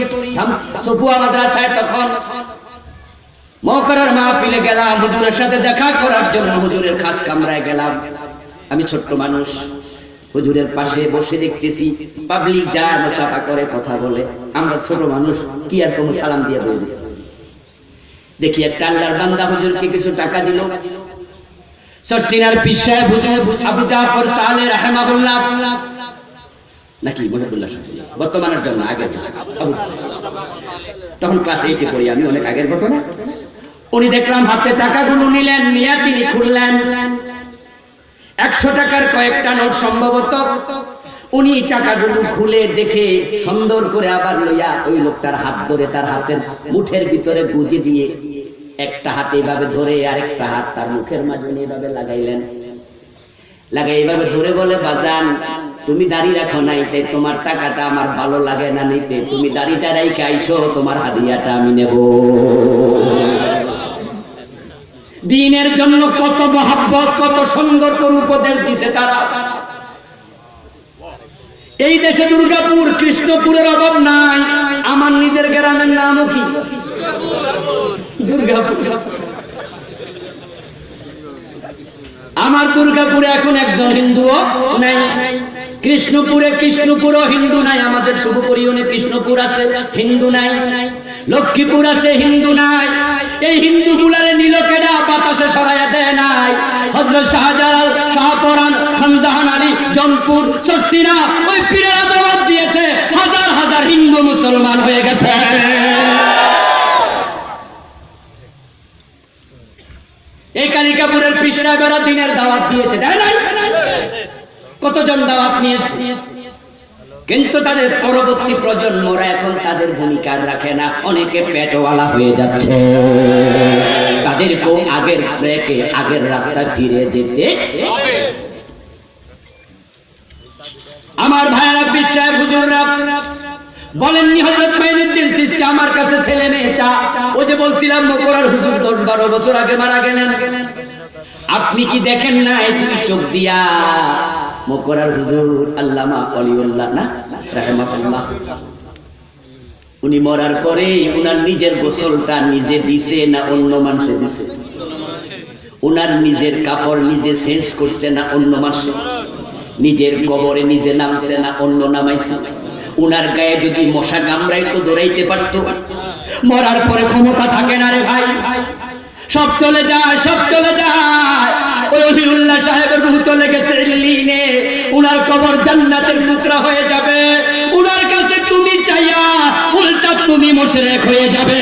সফুয়া মাদ্রাসায়। তখন মহকারার মাহফিলে গেলাম, হুজুরের সাথে দেখা করার জন্য হুজুরের খাস কামরায় গেলাম। আমি ছোট্ট মানুষ, হুজুরের পাশে বসে দেখতেছি পাবলিক যায়, মুসাফা করে, কথা বলে। আমরা ছোট মানুষ, কি আর কোনো সালাম দিয়ে বলে দিচ্ছি। দেখি একটা আল্লাহর বান্দা হুজুরকে কিছু টাকা দিল। সরসিনার পীর সাহেব হুজুর আবু জাফর সালেহ রাহিমাহুল্লাহ, নাকি মহিবুল্লাহ বর্তমানের জন্য আগের, তখন ক্লাস 8-এ পড়ি আমি, অনেক আগের ঘটনা। উনি দেখলাম হাতে টাকাগুলো নিলেন, নিয়ে তিনি খুললেন 100 টাকার কয়েকটা নোট সম্ভবত। উনি টাকাগুলো খুলে দেখে সুন্দর করে আবার লইয়া ওই লোকটার হাত ধরে তার হাতের মুঠের ভিতরে গুজে দিয়ে একটা হাতে এইভাবে ধরে আরেকটা হাত তার মুখের মাঝে এইভাবে লাগাইলেন। লাগাই এইভাবে ধরে বলে, বাজান তুমি দাড়ি রাখো নাই, তাই তোমার টাকাটা আমার ভালো লাগে না নিতে, তুমি দাড়িটা রাইখে আইসো, তোমার হাদিয়াটা আমি নেব। দ্বীনের জন্য কত মহব্বত, কত সুন্দর করে উপদেশ দিছে তারা। এই দেশে দুর্গাপুর, কৃষ্ণপুরের অভাব নাই। আমার নিজের গ্রামের নামও কি দুর্গাপুর। আমার দুর্গাপুরে এখন একজন হিন্দুও নাই। কৃষ্ণপুরও হিন্দু নাই। আমাদের শুভপুর ইউনিয়নে কৃষ্ণপুর আছে, হিন্দু নাই। লক্ষ্মীপুর আছে, হিন্দু নাই। এই হিন্দু গুলারে নিল কেডা, বাতাসে সরাইয়া দেয় নাই। হযরত শাহজালাল, শাহপরান, খানজাহান আলী, জনপুর, সরসিনা, ওই পীরেরা দাওয়াত দিয়েছে, হাজার হাজার হিন্দু মুসলমান হয়ে গেছে। এই কালিকাপুরের পীর সাহেবেরা দ্বীনের দাওয়াত দিয়েছে, তাই না? কতজন দাওয়াত নিয়েছে, কিন্তু তাদের পরবর্তী প্রজন্মরা এখন তাদের ভূমিকা রাখে না। অনেকে পেটওয়ালা হয়ে যাচ্ছে, তাদেরকেও আগের ট্র্যাকে, আগের রাস্তা ফিরে যেতে হবে। আমার ভাইয়েরা, পীর সাহেব হুজুররা বলেননি হযরত মাইনুদ্দিন চিশতি আমার কাছে ছেলে মেয়ে চা। ও যে বলছিলাম মকরার হুজুর 10-12 বছর আগে মারা গেলেন, আপনি কি দেখেন না এই দুই চোখ দিয়া? মকরার হুজুর আল্লামা ওলিউল্লাহ না রাহিমাহুল্লাহ, উনি মরার পরে উনার নিজের গোসলটা নিজে দিছে না অন্য মানুষে দিছে? উনার নিজের কাপড় নিজে চেঞ্জ করছে না অন্য মানুষে? নিজের কবরে নিজে নামছে না অন্য নামাইছে? উনার গায়ে যদি মশা কামড়াইতো দৌড়াইতে পারতো? মরার পরে ক্ষমতা থাকে না রে ভাই, সব চলে যায়, সব চলে যায়। ওই ওলিউল্লাহ সাহেবের রূহ চলে গেছে ইল্লিনে, উনার কবর জান্নাতের টুকরা হয়ে যাবে। উনার কাছে তুমি চাইয়া উল্টা তুমি মুশরিক হয়ে যাবে।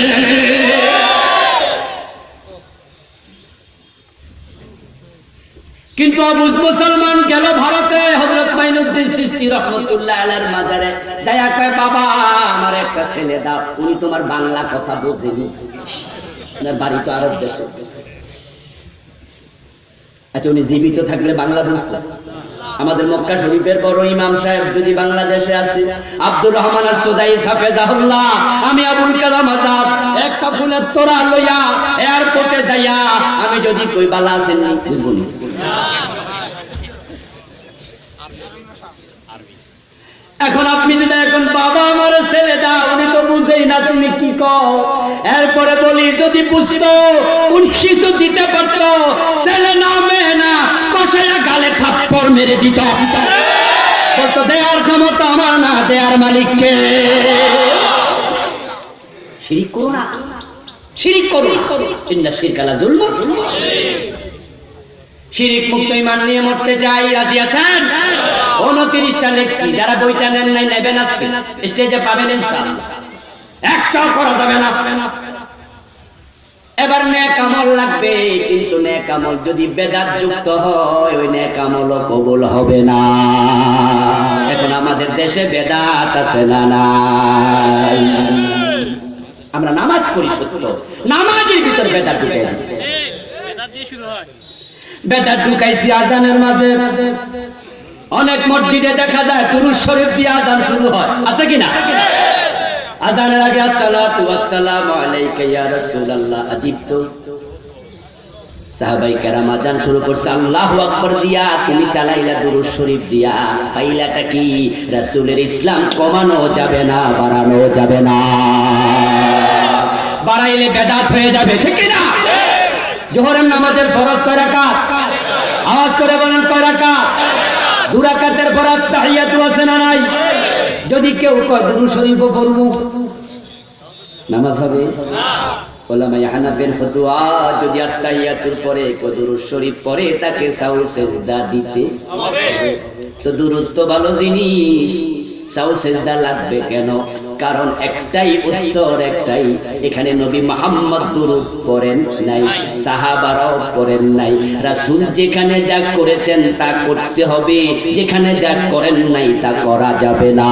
কিন্তু অবুজ মুসলমান গেল ভারতে, হযরত মাইনুদ্দিন চিশতি রাহমাতুল্লাহ আলাইহির মাজারে যায়া কয়, বাবা আমার একটা ছেলে দাও। উনি তোমার বাংলা কথা বোঝেনি, ওনার বাড়ি তো আরব দেশে। আচ্ছা, উনি জীবিত থাকলে বাংলা বুঝতো? আমাদের মক্কা শরীফের বড় ইমাম সাহেব যদি বাংলাদেশে আসে, আব্দুর রহমান আসুদাই হাফেজাহুল্লাহ, আমি আবুল কালাম আজাদ, একটা ফুলের তোড়া লইয়া এয়ারপোর্টে যাইয়া আমি যদি কই বালা আছেন না, বুঝবো না। এখন আপনি যদি এখন বাবা আমার ছেলে দাও, উনি তো বুঝেই না তুমি কি কও। এরপরে বলি যদি বুঝতো, উনি কিছু দিতে পারতো, ছেলে না মেয়ে না, কষাইয়া গালে থাপ্পড় মেরে দিত, বলতো দেয়ার ক্ষমতা আমার না, দেয়ার মালিককে। শিরিক করো না, শিরিক করো, ইন্না শিরকা লা যুলমুন। শিরিক মুক্ত ঈমান নিয়ে মরতে চাই, রাজি আছেন? 29টা লেখছি, যারা বইটা নেন নাই নেবেন, আজকে স্টেজে পাবেন ইনশাআল্লাহ। একটাও করা যাবে না। এবার নেক আমল লাগবে, কিন্তু নেক আমল যদি বেদাত যুক্ত হয়, ওই নেক আমলও কবুল হবে না। এখন আমাদের দেশে বেদাত আছে না নাই? আমরা নামাজ পড়ি সত্য, নামাজের ভিতর বেদাত ঢুকাই দিচ্ছে। বেদাত ঢুকাইছি আজানের মাঝে, অনেক মসজিদে দেখা যায় দুরূদ শরীফ দিয়ে আযান শুরু হয়, আছে কিনা? আযানের আগে আসসালাতু ওয়াসসালামু আলাইকা ইয়া রাসূলুল্লাহ, আজিব তো। সাহাবায়ে কেরাম আযান শুরু করছে আল্লাহু আকবার দিয়া, তুমি চালাইলা দুরূদ শরীফ দিয়া, পাইলাটা কি? রাসূলের ইসলাম কমানো যাবে না, বাড়ানো যাবে না। বাড়াইলে বেদাত হয়ে যাবে, ঠিক কি না? জোহরের নামাজের ফরজ কয় রাকাত? আওয়াজ করে বলেন কয় রাকাত? 2 রাকাতের পর তাহিয়াতু আছে না নাই? যদি কেউ কয় দুরূদ শরীফ পড়ব, নামাজ হবে না। ওলামায়ে হানাফির ফতোয়া, যদি আত্তাহিয়াতুর পরে দুরূদ শরীফ পড়ে তাকে সাউ সিজদা দিতে হবে। তো দুরূদ তো ভালো জিনিস, সাউ সিজদা লাগবে কেন? কারণ একটাই উত্তর, একটাই, এখানে নবী মুহাম্মদ দুরূদ পড়েন নাই, সাহাবারাও পড়েন নাই। রাসূল যেখানে যা করেছেন তা করতে হবে, যেখানে যা করেন নাই তা করা যাবে না।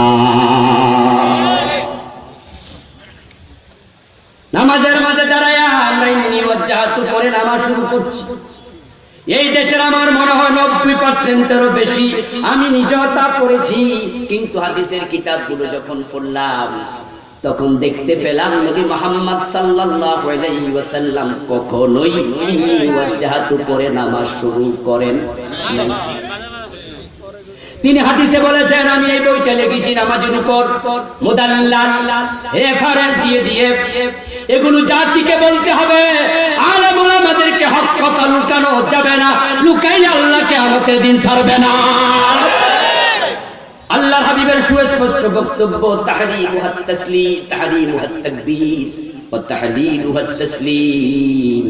নামাজের মাঝে দাঁড়ায়া আমরা ইন্নী ওয়াজ্জাহতু পড়ে নামাজ শুরু করছি। এই দেশের আমার মনে হয় 90%-এরও বেশি, আমি নিজেও তা পড়েছি, কিন্তু হাদিসের কিতাবগুলো যখন পড়লাম তখন দেখতে পেলাম নবী মুহাম্মদ সাল্লাল্লাহু আলাইহি ওয়াসাল্লাম কখনোই ইন্নী ওয়াজ্জাহতু পড়ে নামাজ শুরু করেন না। তিনি হাদিসে বলেছেন, আমি এই বইটা লিখেছি নামাজের উপর, মুদাল্লাল রেফারেন্স দিয়ে দিয়ে এগুলো জাতিকে বলতে হবে। আলেম ওলামাদেরকে হক কথা লুকানো যাবে না, লুকাইলে আল্লাহ কিয়ামতের দিন ছাড়বে না। আল্লাহর হাবিবের সুস্পষ্ট বক্তব্য, তাহরিমুহাত তাসলিম, তাহরিমুহাত তাকবীর ওয়া তাহলিলুহাত তাসলিম।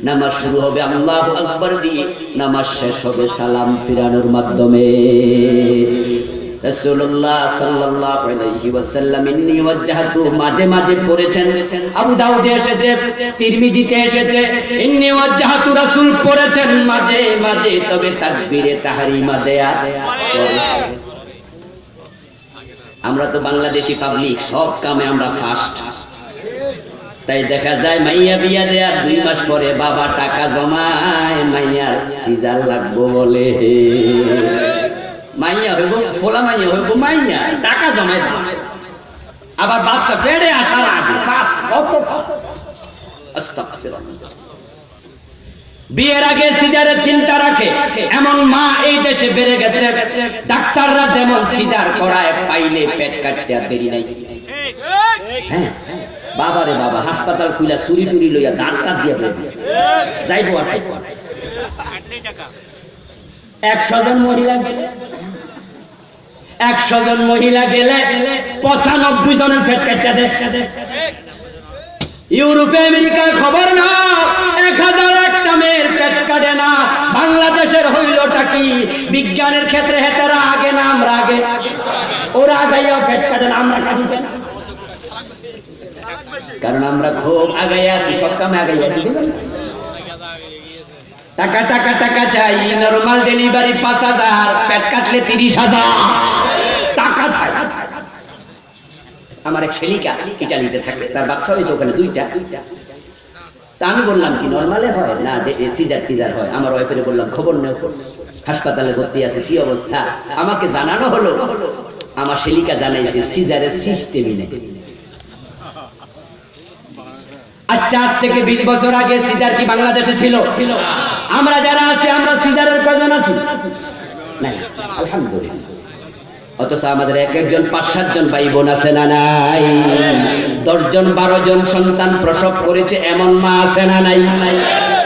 নামাজ শুরু হবে আল্লাহু আকবার দিয়ে, নামাজ শেষ হবে সালাম ফিরানোর মাধ্যমে। রাসূলুল্লাহ সাল্লাল্লাহু আলাইহি ওয়াসাল্লাম ইন্নী ওয়াজ্জাহতু মাঝে মাঝে পড়েছেন, আবু দাউদে এসেছে, তিরমিজিতে এসেছে, ইন্নী ওয়াজ্জাহতু রাসূল পড়েছেন মাঝে মাঝে, তবে তাকবীরে তাহরিমা দেয়া পড়ে। আমরা তো বাংলাদেশি পাবলিক, সব কামে আমরা ফার্স্ট। তাই দেখা যায় মাইয়া বিয়া দেয়ার 2 মাস পরে বাবা টাকা জমায়, মাইয়ার সিজার লাগবো বলে। মাইয়া হইব, ফোলা মাইয়া হইব, মাইয়া টাকা জমায়, আবার বাচ্চা পেড়ে আসার আগে কত আস্তাগফিরুল্লাহ। বিয়ের আগে সিজারের চিন্তা রাখে এমন মা এই দেশে বেড়ে গেছে। ডাক্তাররা যেমন সিজার করায়, পাইলে পেট কাটতে আর দেরি নাই। হ্যাঁ বাবারে বাবা, হাসপাতাল খুইলা চুরি টুরি লইয়া দাঁত কাট দিয়া যাইব। 100 জন মহিলা গেলে 100 জন মহিলা গেলে 95 জনের পেট কাটতে দেয়। ইউরোপে আমেরিকায় খবর না, 1001টা মেয়ের পেট কাটে না। বাংলাদেশের হইলটা কি? বিজ্ঞানের ক্ষেত্রে হেতারা আগে না আমরা আগে? ওরা আগাইয়া পেট কাটে না, আমরা কাটি না, কারণ আমরা খুব আগে আছি, সব কামে আগে আছি। টাকা টাকা টাকা চাই, নরমাল ডেলিভারি 5000, পেট কাটলে 30,000 টাকা চাই। আমার এক শেলিকা ইটালিতে থাকে, তার বাচ্চা হয়েছে ওখানে 2টা। তা আমি বললাম কি নরমালে হয় না সিজার টিজার হয়? আমার ওয়াইফের বললাম খবর নেও, হাসপাতালে ভর্তি আছে, কি অবস্থা? আমাকে জানানো হলো, আমার শেলিকা জানাইছে সিজারের সিস্টেমই নেই। আচ্ছা, আজ থেকে 20 বছর আগে সিজার কি বাংলাদেশে ছিল? আমরা যারা আছি, আমরা সিজারের কয়জন আছি? নাই, আলহামদুলিল্লাহ। অথচ আমাদের এক একজন 5-7 জন ভাই বোন আছে না নাই? 10 জন 12 জন সন্তান প্রসব করেছে এমন মা আছে না নাই?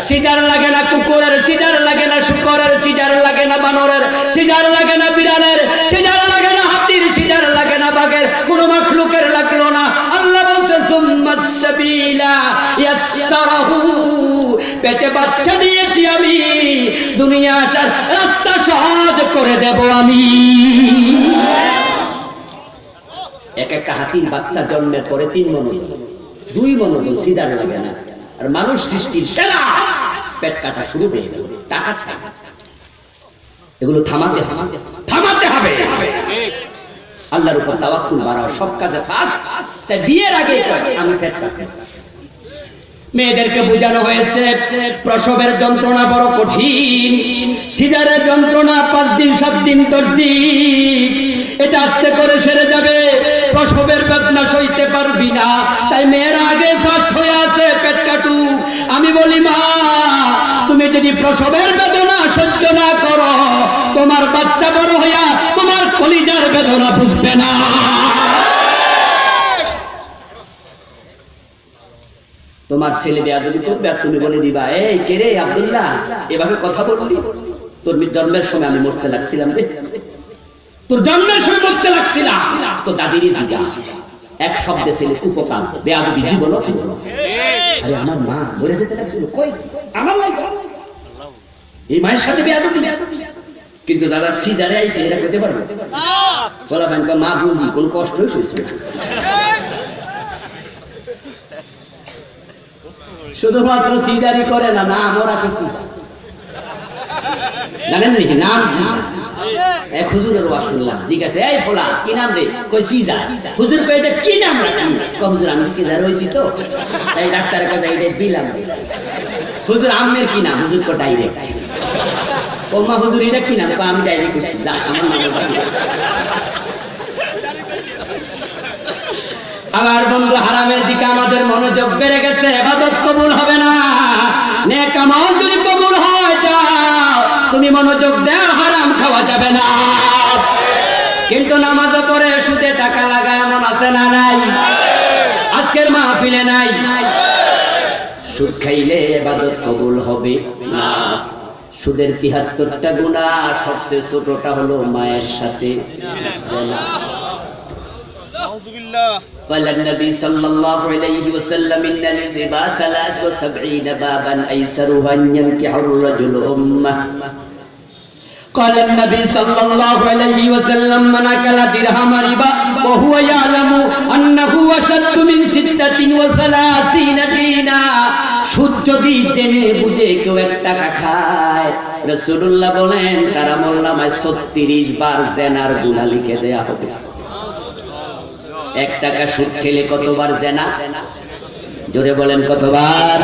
সিজার লাগে না কুকুরের, সিজার লাগে না শুকরের, সিজার লাগে না বানরের, সিজার লাগে না বিড়ালের, সিজার লাগে না হাতির, সিজার লাগে না বাঘের, কোন মাখলুকের লাগলো না। আল্লাহ বলছেন সুম্মাস সাবিলা ইয়াসসারাহু, পেটে বাচ্চা দিয়েছি আমি, দুনিয়া আসার রাস্তা সহজ করে দেব আমি। এক একটা হাতির বাচ্চা জন্মের পরে 3 মণ, 2 মণ সিজার লাগে না। আর মানুষ সৃষ্টির সেরা পেট কাটা শুরু হয়ে গেল, টাকা চাই। এগুলো থামাতে হবে। আল্লাহর উপর তাওয়াক্কুল বাড়াও, সব কাজে ফাস্ট। তাই বিয়ের আগে আমি পেট কাটব, মেয়েদেরকে বোঝানো হয়েছে প্রসবের যন্ত্রণা বড় কঠিন, সিজারের যন্ত্রণা 5 দিন 7 দিন 10 দিন, এটা আস্তে করে সেরে যাবে, প্রসবের বেদনা সইতে পারবি না, তাই মেয়েরা আগে ফাস্ট হয়ে আছে পেট কাটুক। আমি বলি মা, তুমি যদি প্রসবের বেদনা সহ্য না করো, তোমার বাচ্চা বড় হইয়া তোমার কলিজার বেদনা বুঝবে না। তোমার ছেলে বেয়াদবি করবে আর তুমি বলে দিবা, এই কে রে আব্দুল্লাহ, এভাবে কথা বলবি? তোর জন্মের সময় আমি মরতে লাগছিলাম রে, তোর জন্মের সময় মরতে লাগছিলাম। তো দাদিরই জিগা এক শব্দে ছেলে উপকার বেয়াদবি জীবন। আরে আমার মা মরে যেতে লাগছিল, কই আমার লাগে এই মায়ের সাথে বেয়াদবি। কিন্তু দাদা সিজারে আইছে, এরা করতে পারবে? বলা ব্যাংকা মা বুঝি কোন কষ্ট হয়েছে, শুধুমাত্র সিজারি করে না, নাম ওরা কিছু জানেন নাকি? নাম এক হুজুরের ওয়াজ শুনলাম, জিজ্ঞাসা এই ফোলা কি নাম রে? কই সিজার। হুজুর কই এটা কি নাম রাখি? কই হুজুর আমি সিজার হইছি তো তাই ডাক্তারের কথা এটা দিলাম। হুজুর আমের কি নাম? হুজুর কো ডাইরেক্ট। ও মা হুজুর এটা কি নাম? কই আমি ডাইরেক্ট কইছি, না আমার নাম। আমার বন্ধু, হারামের দিকে আমাদের মনোযোগ বেড়ে গেছে, ইবাদত কবুল হবে না। নেক আমল যদি কবুল হয়, যাও তুমি মনোযোগ দাও, হারাম খাওয়া যাবে না। কিন্তু নামাজে পড়ে সুদে টাকা লাগায় এমন আছে না নাই? আজকের মাহফিলে নাই। সুদ খাইলে ইবাদত কবুল হবে না। সুদের ৭৩টা গুনাহ, সবচেয়ে ছোটটা হলো মায়ের সাথে জিনা। قال النبي صلى الله عليه وسلم إن للربا 73 بابا أيسرها أن ينكح الرجل أمه. قال النبي صلى الله عليه وسلم من أكل درهم ربا وهو يعلم أنه أشد من 36 دينا. সুদ যদি জেনে বুঝে কেউ 1 টাকা খায়, রাসূলুল্লাহ বলেন তার আমলনামায় 36 বার জিনার গুনাহ লিখে দেয়া হবে। 1 টাকা সুদ খেলে কতবার জিনা? জোরে বলেন কতবার?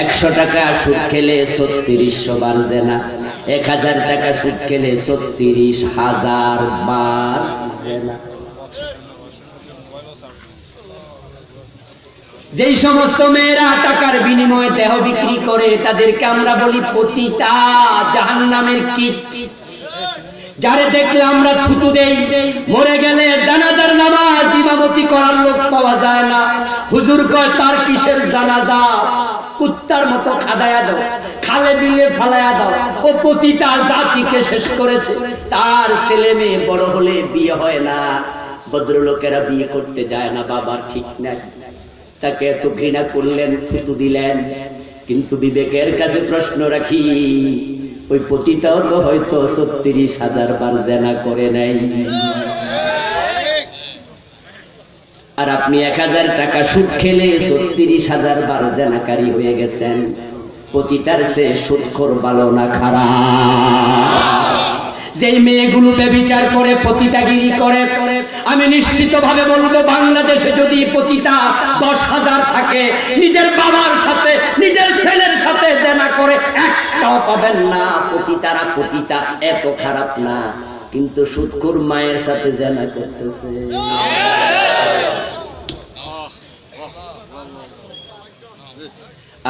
100 টাকা সুদ খেলে 3600 বার জিনা। 1000 টাকা সুদ খেলে 36,000 বার জিনা। যেই সমস্ত মেয়েরা টাকার বিনিময়ে দেহ বিক্রি করে, তাদেরকে আমরা বলি পতিতা, জাহান্নামের কীট। যারে দেখলে আমরা থুতু দেই, মরে গেলে জানাজার নামাজ ইমামতি করার লোক পাওয়া যায় না। হুজুর কয় তার কিসের জানাজা? কুত্তার মতো খাদায়া দাও, খালে বিলে ফালায়া দাও। ও পতিতা জাতিকে শেষ করেছে। তার ছেলে মেয়ে বড় হলে বিয়ে হয় না, ভদ্রলোকেরা বিয়ে করতে যায় না, বাবা ঠিক নাই। তাকে এত ঘৃণা করলেন, থুতু দিলেন। কিন্তু বিবেকের কাছে প্রশ্ন রাখি, ওই পতিতাও তো হয়তো 36,000 বার জিনা করে নাই। আর আপনি 1000 টাকা সুদ খেলে 36,000 বার জিনাকারী হয়ে গেছেন। পতিতার চেয়ে সুদখোর ভালো না খারাপ? যেই মেয়েগুলো ব্যভিচার করে, পতিতাগিরি করে, আমি নিশ্চিতভাবে বলবো বাংলাদেশে যদি পতিতা 10,000 থাকে, নিজের বাবার সাথে নিজের ছেলের সাথে জিনা করে একটাও পাবেন না। পতিতারা পতিতা এত খারাপ না, কিন্তু সুদখোর মায়ের সাথে জিনা করতেছে।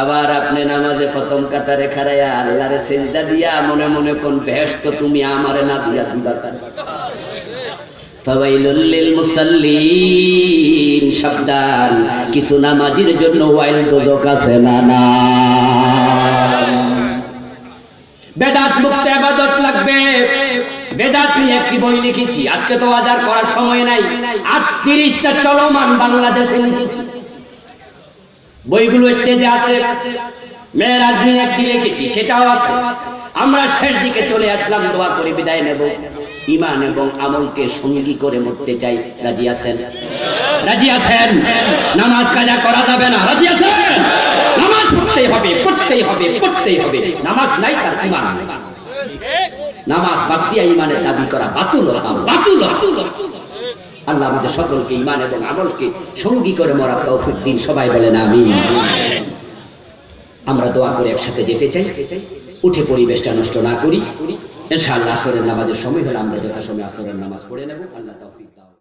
আবার আপনি নামাজে প্রথম কাতারে খাড়াইয়া আল্লাহরে সিজদা দিয়া মনে মনে কোন বেহেশত তুমি আমারে না দিয়া দিবা। ফাওয়াইলুল লিল মুসাল্লিন, সাবধান, কিছু নামাজীর জন্য ওয়াইল দোজক আছে না না। বেদাত মুক্ত ইবাদত লাগবে। বেদাত নিয়ে একটি বই লিখেছি, আজকে তো বাজার করার সময় নাই। 38টা চলমান বাংলাদেশে লিখেছি, বইগুলো স্টেজে আছে। মেরাজ নিয়ে একটি লিখেছি, সেটাও আছে। আমরা শেষ দিকে চলে আসলাম, দোয়া করে বিদায় নেব। ঈমান এবং আমলকে সঙ্গী করে মরতে চাই। রাজি আছেন? রাজি আছেন? নামাজ কাজা করা যাবে না, রাজি আছেন? নামাজ পড়তেই হবে, পড়তেই হবে, পড়তেই হবে। নামাজ নাই তার ঈমান নাই। নামাজ বাদ দিয়া ঈমানের দাবি করা বাতুল, বাতুল, বাতুল। আল্লাহ আমাদের সকলকে ঈমান এবং আমলকে সঙ্গী করে মরার তৌফিক দিন। সবাই বলেন আমিন। আমরা দোয়া করে একসাথে যেতে চাই, উঠে পরিবেশটা নষ্ট না করি। ইনশাআল্লাহ আসরের নামাজের সময় হলে আমরা যথাসময়ে আসরের নামাজ পড়ে নেব। আল্লাহ তাওফিক দাও।